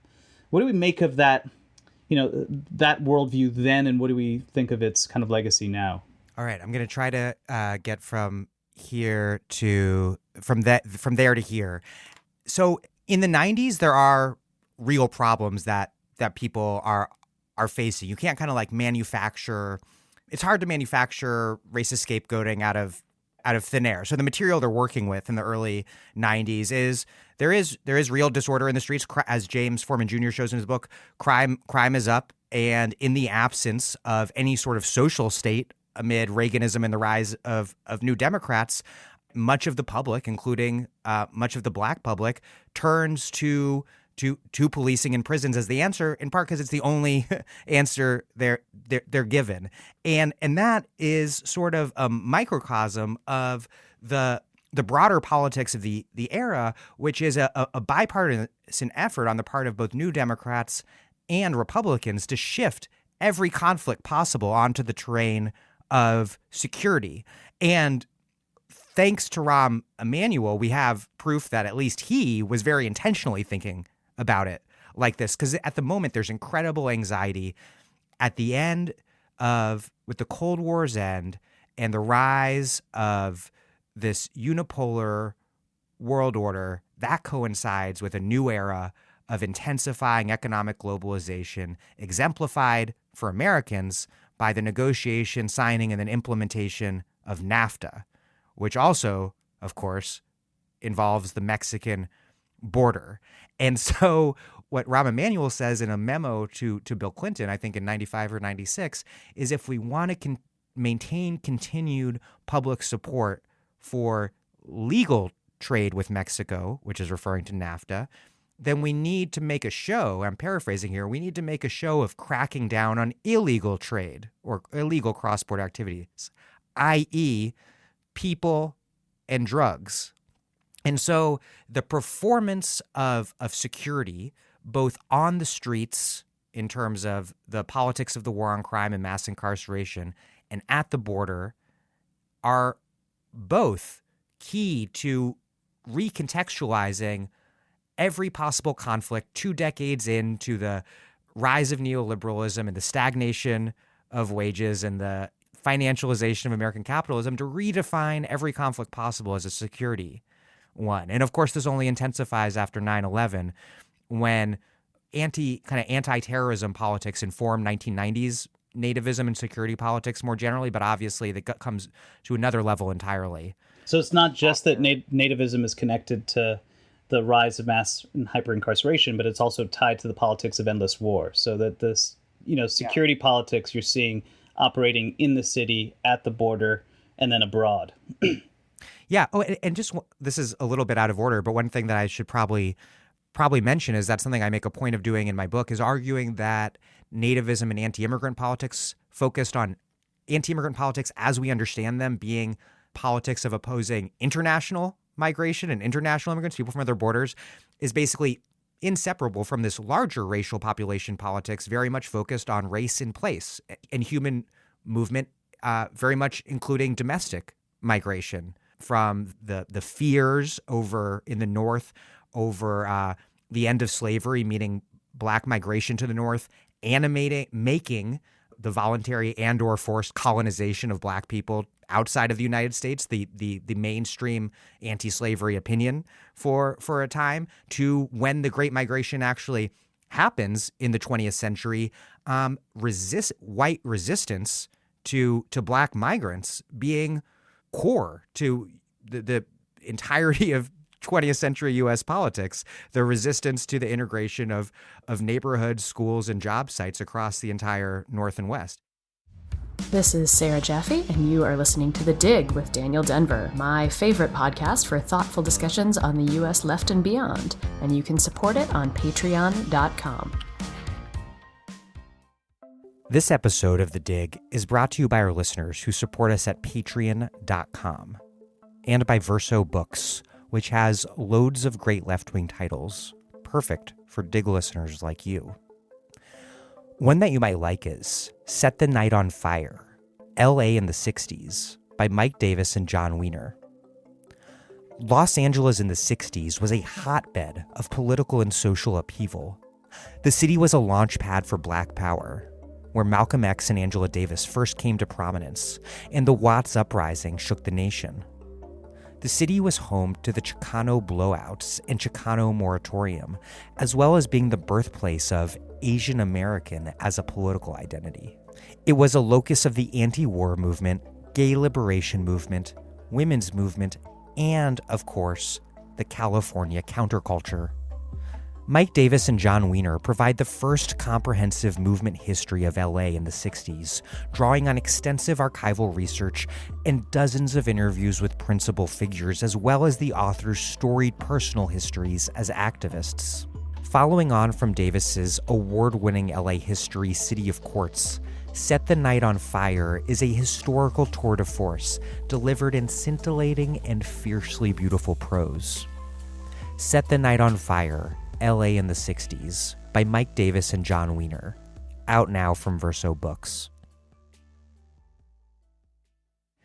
What do we make of that, that worldview then, and what do we think of its kind of legacy now? All right, I'm going to try to get from there to here. So in the 90s, there are real problems that people are facing. You can't kind of like manufacture. It's hard to manufacture racist scapegoating out of thin air. So the material they're working with in the early 90s is there is real disorder in the streets, as James Foreman Jr. shows in his book. Crime is up, and in the absence of any sort of social state amid Reaganism and the rise of New Democrats, much of the public, including much of the black public, turns to policing and prisons as the answer, in part because it's the only answer they're given, and that is sort of a microcosm of the broader politics of the era, which is a bipartisan effort on the part of both New Democrats and Republicans to shift every conflict possible onto the terrain of security. And thanks to Rahm Emanuel, we have proof that at least he was very intentionally thinking about it like this, because at the moment there's incredible anxiety at the end with the Cold War's end and the rise of this unipolar world order that coincides with a new era of intensifying economic globalization, exemplified for Americans by the negotiation, signing, and then implementation of NAFTA, which also, of course, involves the Mexican border. And so what Rahm Emanuel says in a memo to Bill Clinton, I think in 95 or 96, is if we want to maintain continued public support for legal trade with Mexico, which is referring to NAFTA, then we need to make a show, I'm paraphrasing here, we need to make a show of cracking down on illegal trade or illegal cross-border activities, i.e. people and drugs. And so the performance of security, both on the streets in terms of the politics of the war on crime and mass incarceration, and at the border, are both key to recontextualizing every possible conflict 2 decades into the rise of neoliberalism and the stagnation of wages and the financialization of American capitalism, to redefine every conflict possible as a security one. And of course, this only intensifies after 9/11, when anti-terrorism politics informed 1990s nativism and security politics more generally, but obviously that comes to another level entirely. So it's not just that nativism is connected to the rise of mass and hyper-incarceration, but it's also tied to the politics of endless war. So that this, security politics you're seeing operating in the city, at the border, and then abroad. Yeah. Oh, and just this is a little bit out of order, but one thing that I should probably mention is that's something I make a point of doing in my book, is arguing that nativism and anti-immigrant politics focused on anti-immigrant politics as we understand them being politics of opposing international migration and international immigrants, people from other borders, is basically inseparable from this larger racial population politics, very much focused on race in place and human movement, very much including domestic migration from the fears over in the North over the end of slavery, meaning Black migration to the North, making the voluntary and or forced colonization of Black people outside of the United States, the mainstream anti-slavery opinion for a time, to when the Great Migration actually happens in the 20th century, white resistance to Black migrants being core to the entirety of 20th century U.S. politics, the resistance to the integration of neighborhoods, schools, and job sites across the entire North and West. This is Sarah Jaffe, and you are listening to The Dig with Daniel Denvir, my favorite podcast for thoughtful discussions on the U.S. left and beyond, and you can support it on patreon.com. This episode of The Dig is brought to you by our listeners who support us at patreon.com, and by Verso Books, which has loads of great left-wing titles, perfect for Dig listeners like you. One that you might like is Set the Night on Fire, L.A. in the 60s, by Mike Davis and John Wiener. Los Angeles in the 60s was a hotbed of political and social upheaval. The city was a launch pad for Black Power, where Malcolm X and Angela Davis first came to prominence, and the Watts Uprising shook the nation. The city was home to the Chicano blowouts and Chicano moratorium, as well as being the birthplace of Asian American as a political identity. It was a locus of the anti-war movement, gay liberation movement, women's movement, and, of course, the California counterculture. Mike Davis and John Wiener provide the first comprehensive movement history of LA in the 60s, drawing on extensive archival research and dozens of interviews with principal figures, as well as the author's storied personal histories as activists. Following on from Davis's award-winning LA history, City of Courts, Set the Night on Fire is a historical tour de force delivered in scintillating and fiercely beautiful prose. Set the Night on Fire, L.A. in the 60s, by Mike Davis and John Wiener, out now from Verso Books.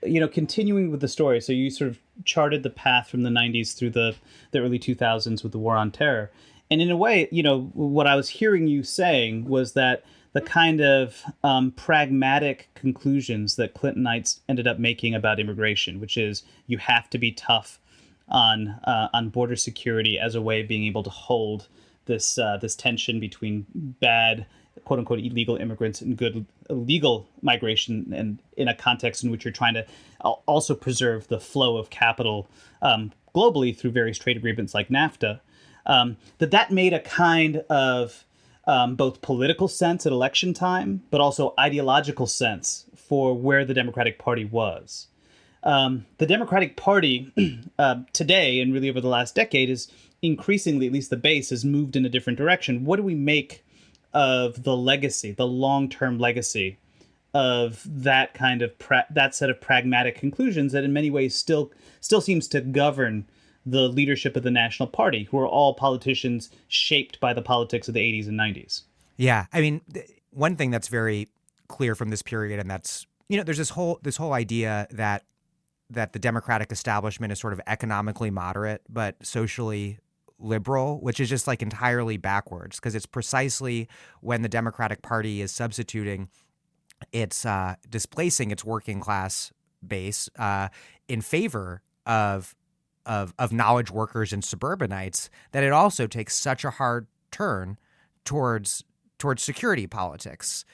Continuing with the story, so you sort of charted the path from the 90s through the early 2000s with the War on Terror. And in a way, what I was hearing you saying was that the kind of pragmatic conclusions that Clintonites ended up making about immigration, which is you have to be tough on border security as a way of being able to hold this tension between bad, quote unquote, illegal immigrants and good legal migration, and in a context in which you're trying to also preserve the flow of capital globally through various trade agreements like NAFTA. That made a kind of both political sense at election time, but also ideological sense for where the Democratic Party was. The Democratic Party today, and really over the last decade, is increasingly, at least the base, has moved in a different direction. What do we make of the legacy, the long-term legacy of that kind of that set of pragmatic conclusions that in many ways still seems to govern the leadership of the National Party, who are all politicians shaped by the politics of the 80s and 90s? Yeah, I mean, one thing that's very clear from this period, and that's, there's this whole idea that the Democratic establishment is sort of economically moderate but socially liberal, which is just like entirely backwards, because it's precisely when the Democratic Party is substituting, it's displacing its working class base in favor of knowledge workers and suburbanites, that it also takes such a hard turn towards security politics.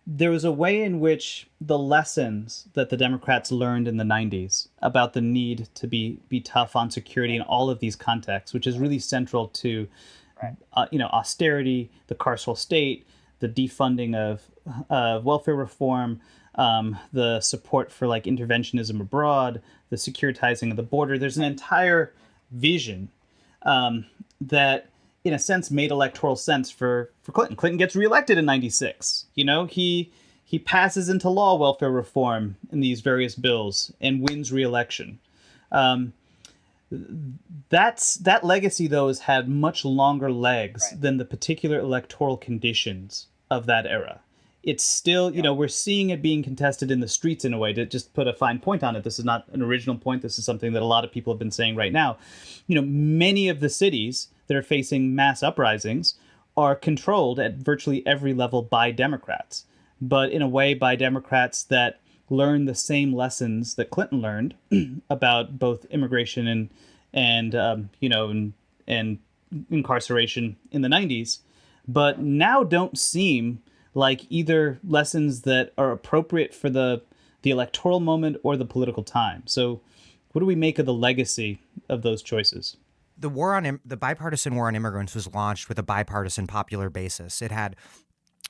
There was a way in which the lessons that the Democrats learned in the 90s about the need to be tough on security in all of these contexts, which is really central to, austerity, the carceral state, the defunding of welfare reform, the support for like interventionism abroad, the securitizing of the border. There's an entire vision that, in a sense, made electoral sense for Clinton. Clinton gets reelected in 96. He passes into law welfare reform in these various bills and wins reelection. that legacy, though, has had much longer legs than the particular electoral conditions of that era. It's still, we're seeing it being contested in the streets in a way. To just put a fine point on it, this is not an original point. This is something that a lot of people have been saying right now. Many of the cities that are facing mass uprisings are controlled at virtually every level by Democrats, but in a way by Democrats that learn the same lessons that Clinton learned about both immigration and incarceration in the 90s, but now don't seem like either lessons that are appropriate for the electoral moment or the political time. So what do we make of the legacy of those choices? The bipartisan war on immigrants was launched with a bipartisan popular basis. It had,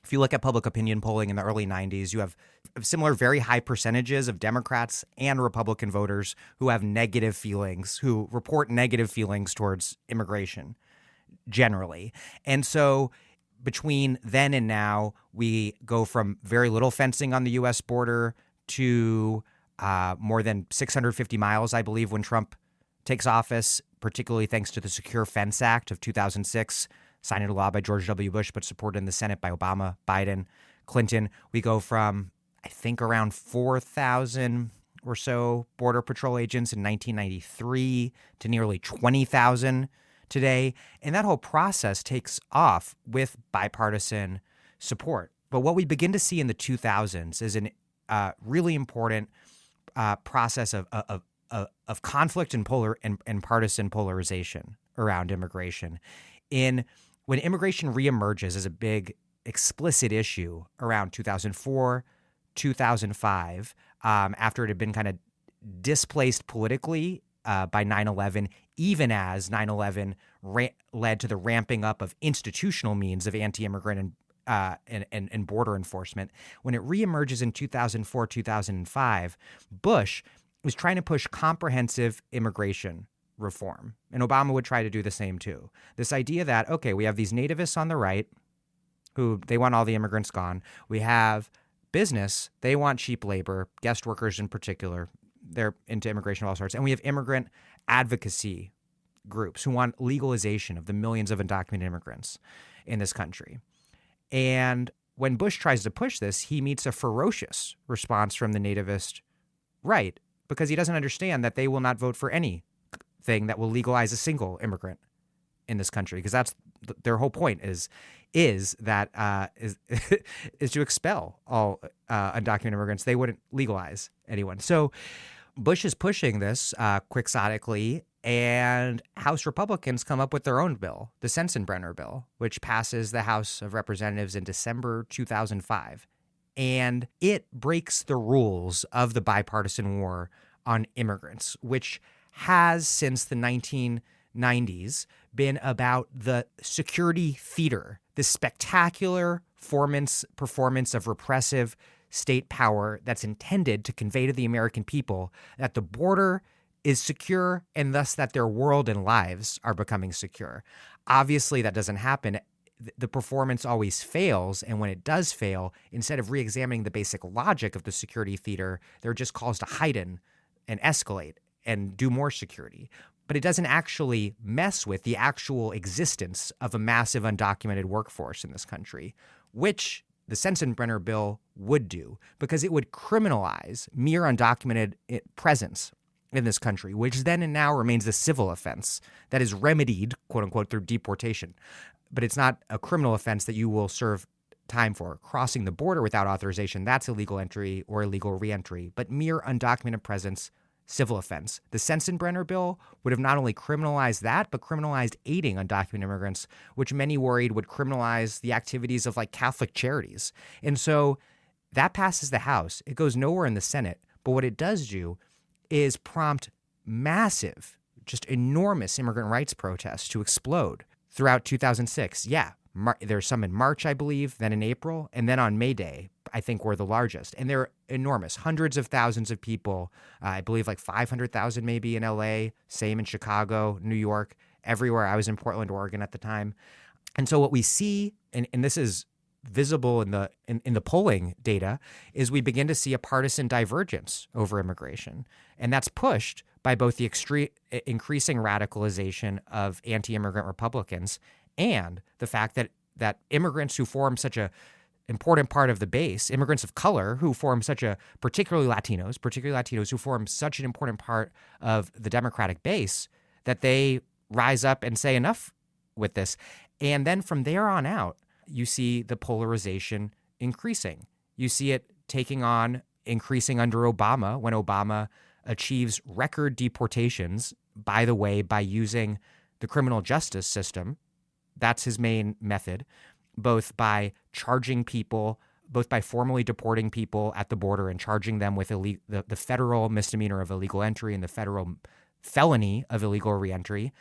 if you look at public opinion polling in the early 90s, you have similar very high percentages of Democrats and Republican voters who have negative feelings, who report negative feelings towards immigration generally. And so between then and now, we go from very little fencing on the U.S. border to more than 650 miles, I believe, when Trump takes office, particularly thanks to the Secure Fence Act of 2006, signed into law by George W. Bush, but supported in the Senate by Obama, Biden, Clinton. We go from, I think, around 4,000 or so Border Patrol agents in 1993 to nearly 20,000 today. And that whole process takes off with bipartisan support. But what we begin to see in the 2000s is a really important process of conflict and partisan polarization around immigration. When immigration reemerges as a big explicit issue around 2004, 2005, after it had been kind of displaced politically by 9/11, even as 9/11 led to the ramping up of institutional means of anti-immigrant and border enforcement. When it reemerges in 2004, 2005, Bush was trying to push comprehensive immigration reform. And Obama would try to do the same too. This idea that, okay, we have these nativists on the right who they want all the immigrants gone. We have business, they want cheap labor, guest workers in particular. They're into immigration of all sorts. And we have immigrant advocacy groups who want legalization of the millions of undocumented immigrants in this country. And when Bush tries to push this, he meets a ferocious response from the nativist right, because he doesn't understand that they will not vote for anything that will legalize a single immigrant in this country, because that's their whole point is that is to expel all undocumented immigrants. They wouldn't legalize anyone. So Bush is pushing this quixotically, and House Republicans come up with their own bill, the Sensenbrenner bill, which passes the House of Representatives in December 2005. And it breaks the rules of the bipartisan war on immigrants, which has since the 1990s been about the security theater, this spectacular performance of repressive state power that's intended to convey to the American people that the border is secure and thus that their world and lives are becoming secure. Obviously, that doesn't happen. The performance always fails, and when it does fail, instead of re-examining the basic logic of the security theater, there are just calls to heighten and escalate and do more security. But it doesn't actually mess with the actual existence of a massive undocumented workforce in this country, which the Sensenbrenner bill would do, because it would criminalize mere undocumented presence in this country, which then and now remains a civil offense that is remedied, quote unquote, through deportation. But it's not a criminal offense that you will serve time for. Crossing the border without authorization, that's illegal entry or illegal reentry. But mere undocumented presence, civil offense. The Sensenbrenner bill would have not only criminalized that, but criminalized aiding undocumented immigrants, which many worried would criminalize the activities of like Catholic charities. And so that passes the House. It goes nowhere in the Senate. But what it does do is prompt massive, just enormous immigrant rights protests to explode throughout 2006. Yeah, there's some in March, I believe, then in April, and then on May Day, I think were the largest. And they're enormous. Hundreds of thousands of people, I believe like 500,000 maybe in LA, same in Chicago, New York, everywhere. I was in Portland, Oregon at the time. And so what we see, and this is visible in the polling data is we begin to see a partisan divergence over immigration. And that's pushed by both the increasing radicalization of anti-immigrant Republicans and the fact that immigrants who form such a important part of the base, immigrants of color who form particularly Latinos who form such an important part of the Democratic base, that they rise up and say enough with this. And then from there on out, you see the polarization increasing. You see it increasing under Obama, when Obama achieves record deportations, by the way, by using the criminal justice system. That's his main method, both by formally deporting people at the border and charging them with the federal misdemeanor of illegal entry and the federal felony of illegal reentry,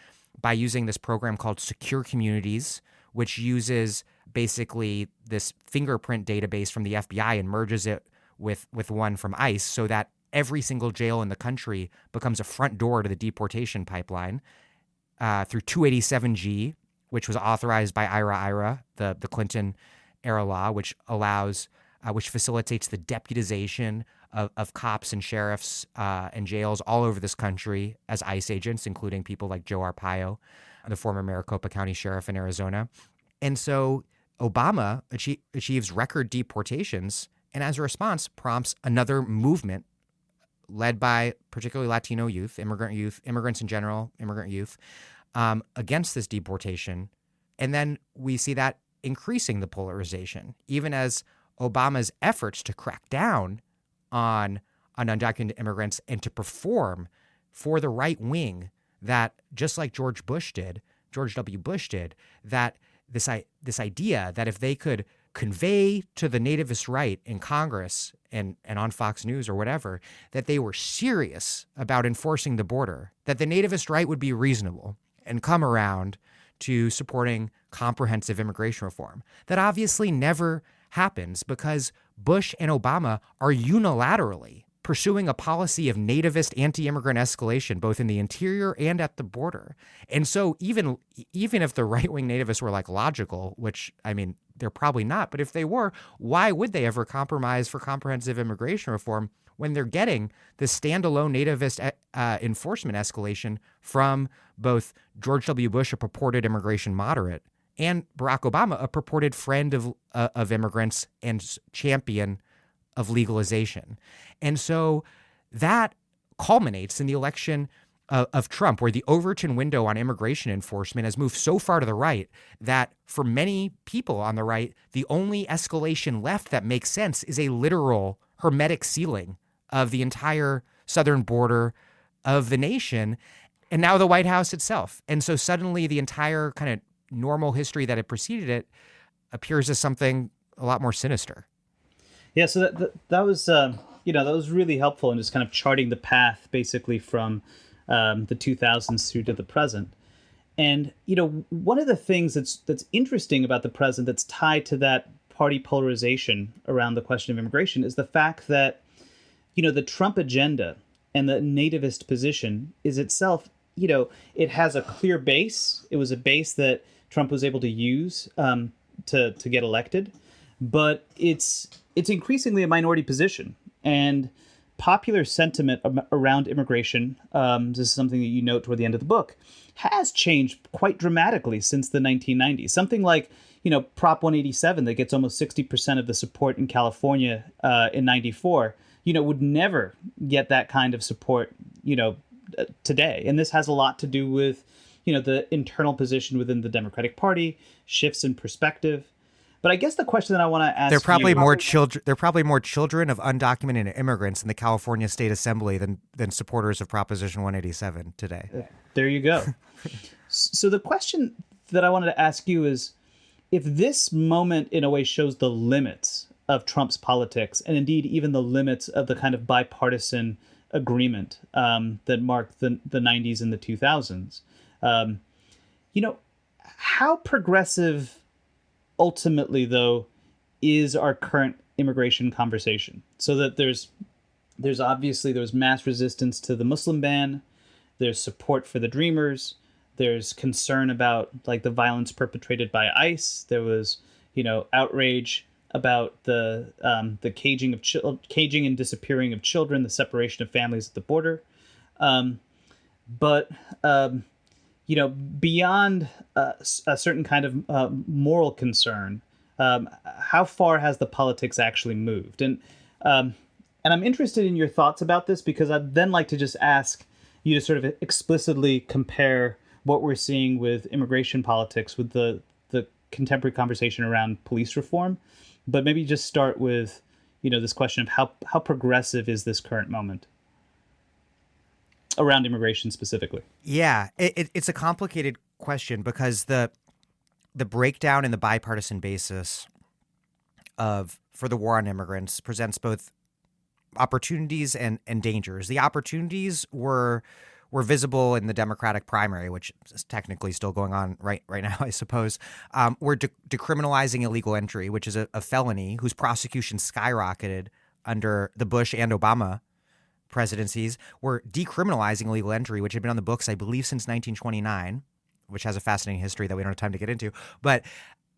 by using this program called Secure Communities, which uses basically this fingerprint database from the FBI and merges it with one from ICE, so that every single jail in the country becomes a front door to the deportation pipeline, through 287G, which was authorized by IRA, the Clinton era law, which facilitates the deputization of cops and sheriffs and jails all over this country as ICE agents, including people like Joe Arpaio, the former Maricopa County Sheriff in Arizona. And so Obama achieves record deportations, and as a response prompts another movement led by particularly Latino youth, immigrants in general, immigrant youth, against this deportation. And then we see that increasing the polarization, even as Obama's efforts to crack down on undocumented immigrants and to perform for the right wing, that just like George W. Bush did, that this idea that if they could convey to the nativist right in Congress and on Fox News or whatever, that they were serious about enforcing the border, that the nativist right would be reasonable and come around to supporting comprehensive immigration reform. That obviously never happens, because Bush and Obama are unilaterally pursuing a policy of nativist anti-immigrant escalation, both in the interior and at the border. And so even if the right-wing nativists were logical, which, I mean, they're probably not, but if they were, why would they ever compromise for comprehensive immigration reform when they're getting the standalone nativist enforcement escalation from both George W. Bush, a purported immigration moderate, and Barack Obama, a purported friend of immigrants and champion of legalization? And so that culminates in the election of Trump, where the Overton window on immigration enforcement has moved so far to the right that for many people on the right, the only escalation left that makes sense is a literal hermetic sealing of the entire southern border of the nation, and now the White House itself. And so suddenly the entire kind of normal history that had preceded it appears as something a lot more sinister. Yeah, so that was that was really helpful in just kind of charting the path basically from the 2000s through to the present. And one of the things that's interesting about the present, that's tied to that party polarization around the question of immigration, is the fact that the Trump agenda and the nativist position is itself, it has a clear base. It was a base that Trump was able to use to get elected, but it's increasingly a minority position. And popular sentiment around immigration, this is something that you note toward the end of the book, has changed quite dramatically since the 1990s. Something like, Prop 187 that gets almost 60% of the support in California in 94, would never get that kind of support, today. And this has a lot to do with, the internal position within the Democratic Party, shifts in perspective. But I guess the question that I want to ask There are probably more children of undocumented immigrants in the California State Assembly than supporters of Proposition 187 today. There you go. So the question that I wanted to ask you is, if this moment in a way shows the limits of Trump's politics, and indeed even the limits of the kind of bipartisan agreement that marked the 90s and the 2000s, how progressive ultimately, though, is our current immigration conversation? So that there's mass resistance to the Muslim ban, there's support for the Dreamers, there's concern about the violence perpetrated by ICE, there was outrage about the caging and disappearing of children, the separation of families at the border. But beyond a certain kind of moral concern, how far has the politics actually moved? And I'm interested in your thoughts about this, because I'd then like to just ask you to sort of explicitly compare what we're seeing with immigration politics with the contemporary conversation around police reform. But maybe just start with, this question of how progressive is this current moment around immigration specifically? Yeah, it's a complicated question, because the breakdown in the bipartisan basis for the war on immigrants presents both opportunities and dangers. The opportunities were visible in the Democratic primary, which is technically still going on right now, I suppose. We're decriminalizing illegal entry, which is a felony whose prosecution skyrocketed under the Bush and Obama presidencies. We're decriminalizing illegal entry, which had been on the books, I believe, since 1929, which has a fascinating history that we don't have time to get into. But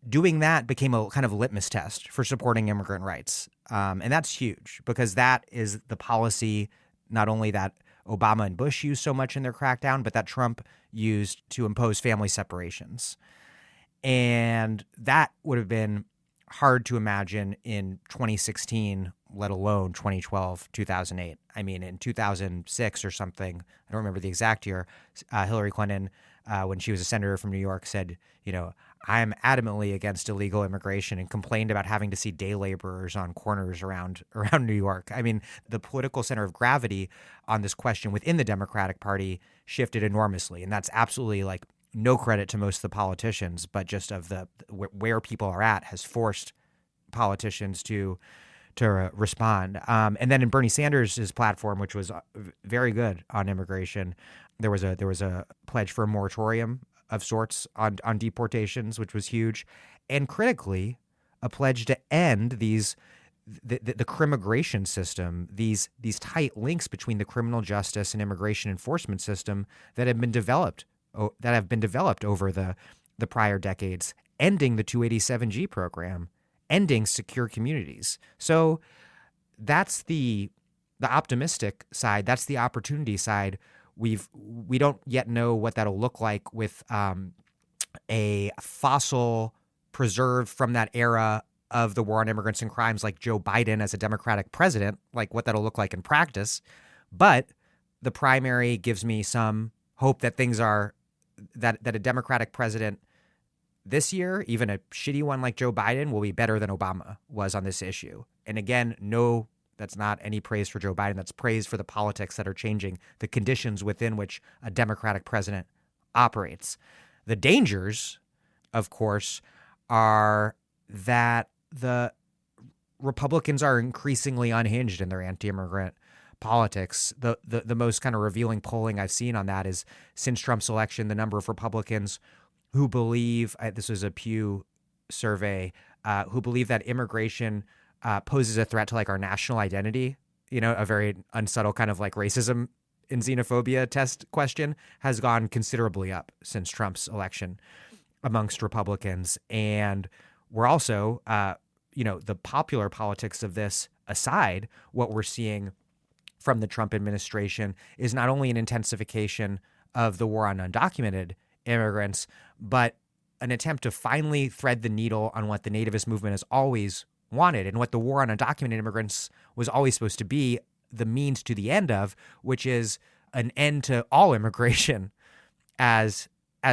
doing that became a kind of litmus test for supporting immigrant rights. And that's huge, because that is the policy not only that Obama and Bush used so much in their crackdown, but that Trump used to impose family separations. And that would have been hard to imagine in 2016, let alone 2012, 2008. I mean, in 2006 or something, I don't remember the exact year, Hillary Clinton, when she was a senator from New York, said, I am adamantly against illegal immigration, and complained about having to see day laborers on corners around New York. I mean, the political center of gravity on this question within the Democratic Party shifted enormously. And that's absolutely no credit to most of the politicians, but just of where people are at has forced politicians to respond. And then in Bernie Sanders' platform, which was very good on immigration, there was a pledge for a moratorium of sorts on deportations, which was huge, and critically, a pledge to end the crimmigration system, these tight links between the criminal justice and immigration enforcement system that have been developed over the prior decades, ending the 287G program, ending secure communities. So that's the optimistic side. That's the opportunity side. We don't yet know what that'll look like with a fossil preserved from that era of the war on immigrants and crimes like Joe Biden as a Democratic president, like what that'll look like in practice. But the primary gives me some hope that things are that a Democratic president this year, even a shitty one like Joe Biden, will be better than Obama was on this issue. And again, no, that's not any praise for Joe Biden. That's praise for the politics that are changing the conditions within which a Democratic president operates. The dangers, of course, are that the Republicans are increasingly unhinged in their anti-immigrant politics. The most kind of revealing polling I've seen on that is since Trump's election, the number of Republicans who believe, this was a Pew survey, who believe that immigration poses a threat to our national identity, a very unsubtle kind of racism and xenophobia test question, has gone considerably up since Trump's election amongst Republicans. And we're also, the popular politics of this aside, what we're seeing from the Trump administration is not only an intensification of the war on undocumented immigrants, but an attempt to finally thread the needle on what the nativist movement has always wanted and what the war on undocumented immigrants was always supposed to be the means to the end of, which is an end to all immigration as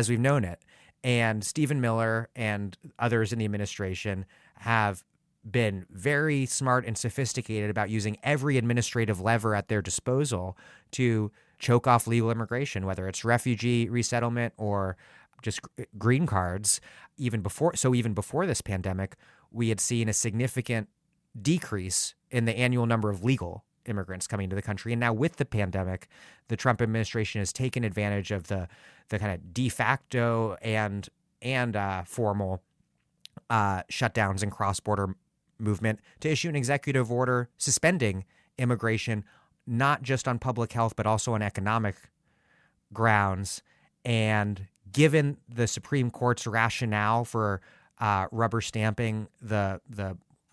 we've known it. And Stephen Miller and others in the administration have been very smart and sophisticated about using every administrative lever at their disposal to choke off legal immigration, whether it's refugee resettlement or just green cards. Even before this pandemic, we had seen a significant decrease in the annual number of legal immigrants coming to the country. And now with the pandemic, the Trump administration has taken advantage of the kind of de facto and formal shutdowns and cross-border movement to issue an executive order suspending immigration, not just on public health, but also on economic grounds. And given the Supreme Court's rationale for rubber stamping the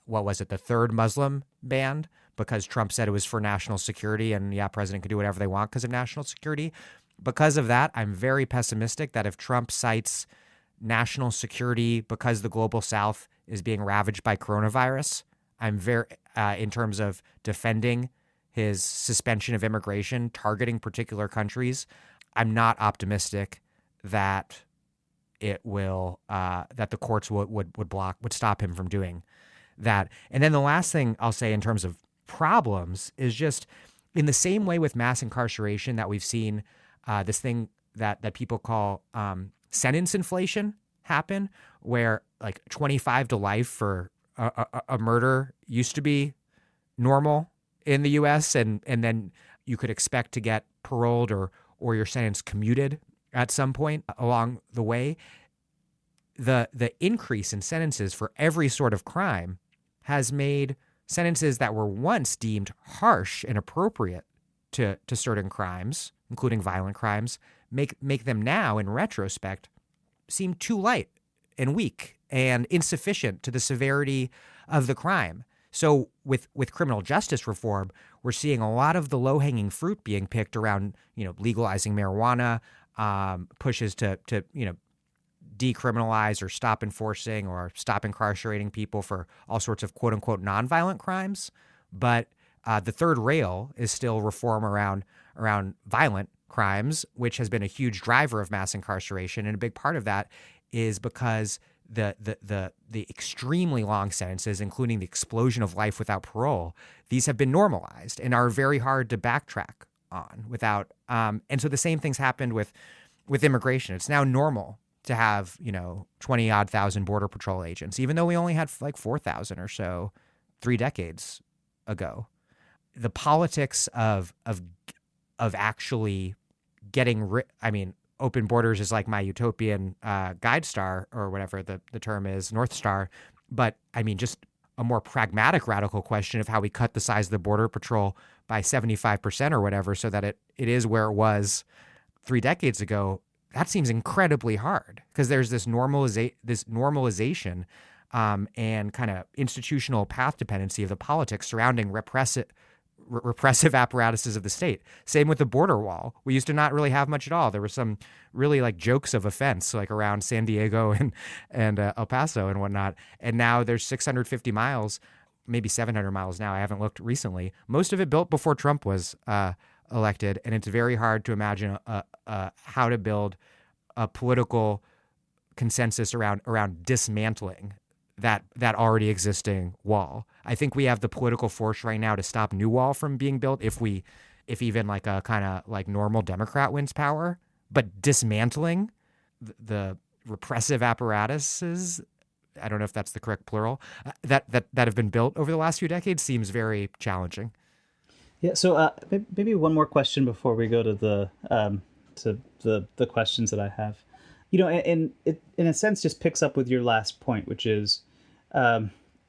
what was it, the third Muslim ban, because Trump said it was for national security, and president could do whatever they want because of national security. Because of that, I'm very pessimistic that if Trump cites national security because the global South is being ravaged by coronavirus, I'm very, in terms of defending his suspension of immigration, targeting particular countries, I'm not optimistic that it will, that the courts would stop him from doing that. And then the last thing I'll say in terms of problems is just in the same way with mass incarceration that we've seen this thing that people call sentence inflation happen, where like 25 to life for a murder used to be normal in the U.S. and then you could expect to get paroled or your sentence commuted at some point along the way. The increase in sentences for every sort of crime has made sentences that were once deemed harsh and appropriate to certain crimes, including violent crimes, make them now, in retrospect, seem too light and weak and insufficient to the severity of the crime. So with criminal justice reform, we're seeing a lot of the low-hanging fruit being picked around, legalizing marijuana, pushes to decriminalize or stop enforcing or stop incarcerating people for all sorts of quote-unquote nonviolent crimes. But the third rail is still reform around violent crimes, which has been a huge driver of mass incarceration. And a big part of that is because the extremely long sentences, including the explosion of life without parole, these have been normalized and are very hard to backtrack on without. And so the same things happened with immigration. It's now normal to have 20-odd thousand Border Patrol agents, even though we only had like 4,000 or so 3 decades ago. The politics of actually getting open borders is like my utopian guide star or whatever the term is, North Star. But just a more pragmatic radical question of how we cut the size of the Border Patrol by 75% or whatever so that it is where it was 3 decades ago. That seems incredibly hard because there's this normalization and kind of institutional path dependency of the politics surrounding repressive apparatuses of the state. Same with the border wall. We used to not really have much at all. There were some really like jokes of offense like around San Diego and El Paso and whatnot. And now there's 650 miles, maybe 700 miles now. I haven't looked recently. Most of it built before Trump was elected. And it's very hard to imagine how to build a political consensus around dismantling that already existing wall. I think we have the political force right now to stop new wall from being built if even like a kind of like normal Democrat wins power. But dismantling the repressive apparatuses, I don't know if that's the correct plural, that have been built over the last few decades seems very challenging. Yeah. So maybe one more question before we go to the questions that I have. And it in a sense just picks up with your last point, which is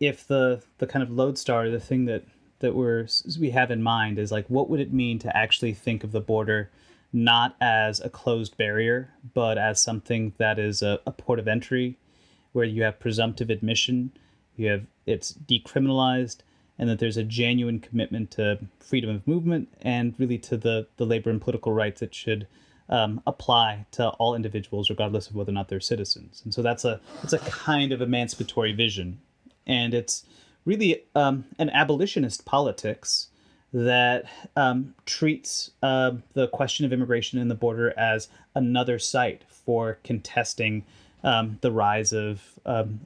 if the kind of lodestar, the thing that we have in mind is like, what would it mean to actually think of the border not as a closed barrier, but as something that is a port of entry where you have presumptive admission, it's decriminalized, and that there's a genuine commitment to freedom of movement and really to the labor and political rights that should apply to all individuals, regardless of whether or not they're citizens. And so it's a kind of emancipatory vision. And it's really an abolitionist politics that treats the question of immigration and the border as another site for contesting the rise of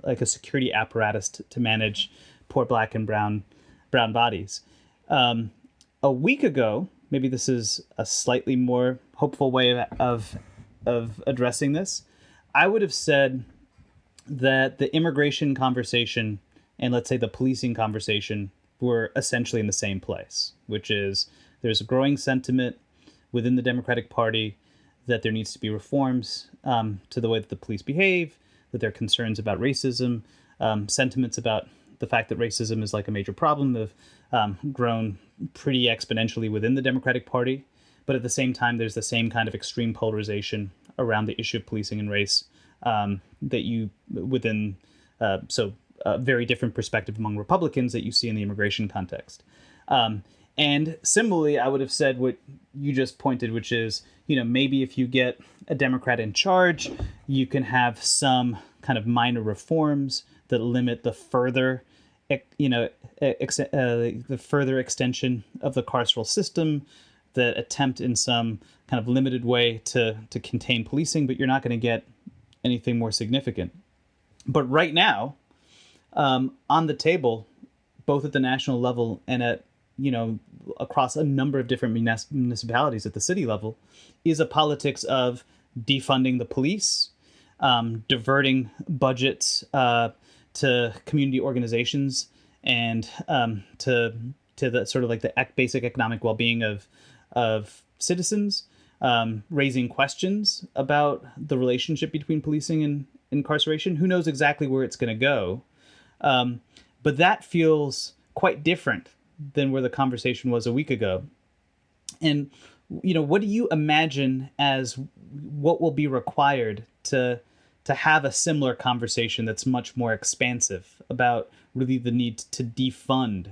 like a security apparatus to manage poor Black and brown bodies. A week ago, maybe this is a slightly more hopeful way of addressing this, I would have said that the immigration conversation and let's say the policing conversation were essentially in the same place, which is there's a growing sentiment within the Democratic Party that there needs to be reforms to the way that the police behave, that there are concerns about racism, sentiments about the fact that racism is like a major problem have grown pretty exponentially within the Democratic Party. But at the same time, there's the same kind of extreme polarization around the issue of policing and race that you within very different perspective among Republicans that you see in the immigration context. And similarly, I would have said what you just pointed, which is, maybe if you get a Democrat in charge, you can have some kind of minor reforms that limit the further, the further extension of the carceral system, that attempt in some kind of limited way to contain policing, but you're not going to get anything more significant. But right now, on the table, both at the national level and at, across a number of different municipalities at the city level, is a politics of defunding the police, diverting budgets to community organizations, and to the sort of like the basic economic well-being of citizens, raising questions about the relationship between policing and incarceration. Who knows exactly where it's going to go? But that feels quite different than where the conversation was a week ago. And, what do you imagine as what will be required to have a similar conversation that's much more expansive about really the need to defund,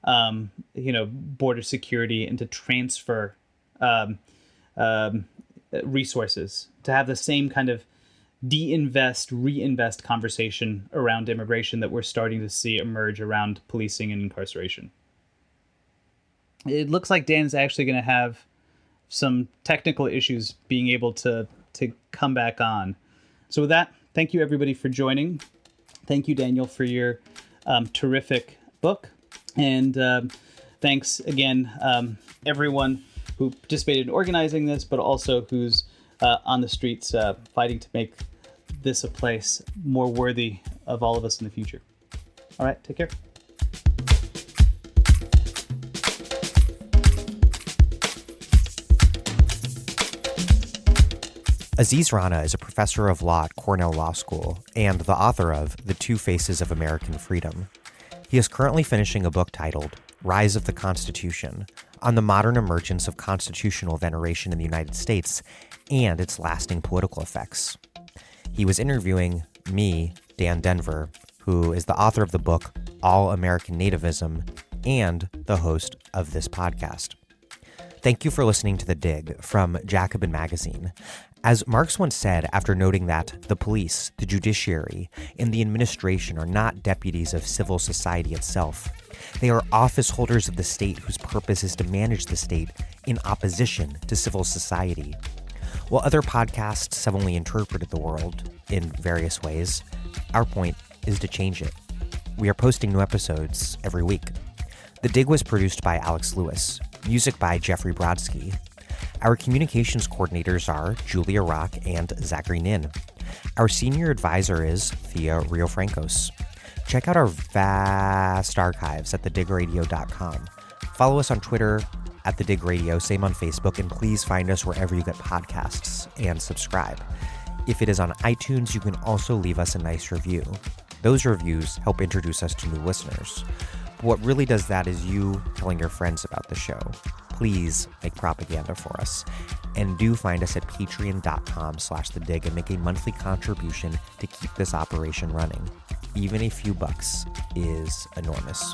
border security and to transfer resources, to have the same kind of de-invest, reinvest conversation around immigration that we're starting to see emerge around policing and incarceration? It looks like Dan's actually going to have some technical issues being able to come back on. So with that, thank you everybody for joining. Thank you, Daniel, for your terrific book. And thanks again, everyone who participated in organizing this, but also who's on the streets fighting to make this a place more worthy of all of us in the future. All right, take care. Aziz Rana is a professor of law at Cornell Law School and the author of The Two Faces of American Freedom. He is currently finishing a book titled Rise of the Constitution, on the modern emergence of constitutional veneration in the United States and its lasting political effects. He was interviewing me, Dan Denvir, who is the author of the book All-American Nativism and the host of this podcast. Thank you for listening to The Dig from Jacobin Magazine. As Marx once said, after noting that the police, the judiciary, and the administration are not deputies of civil society itself, they are office holders of the state whose purpose is to manage the state in opposition to civil society. While other podcasts have only interpreted the world in various ways, our point is to change it. We are posting new episodes every week. The Dig was produced by Alex Lewis, music by Jeffrey Brodsky. Our communications coordinators are Julia Rock and Zachary Nin. Our senior advisor is Thea Riofrancos. Check out our vast archives at thedigradio.com. Follow us on Twitter at The Dig Radio, same on Facebook, and please find us wherever you get podcasts and subscribe. If it is on iTunes, you can also leave us a nice review. Those reviews help introduce us to new listeners. But what really does that is you telling your friends about the show. Please make propaganda for us. And do find us at patreon.com/thedig and make a monthly contribution to keep this operation running. Even a few bucks is enormous.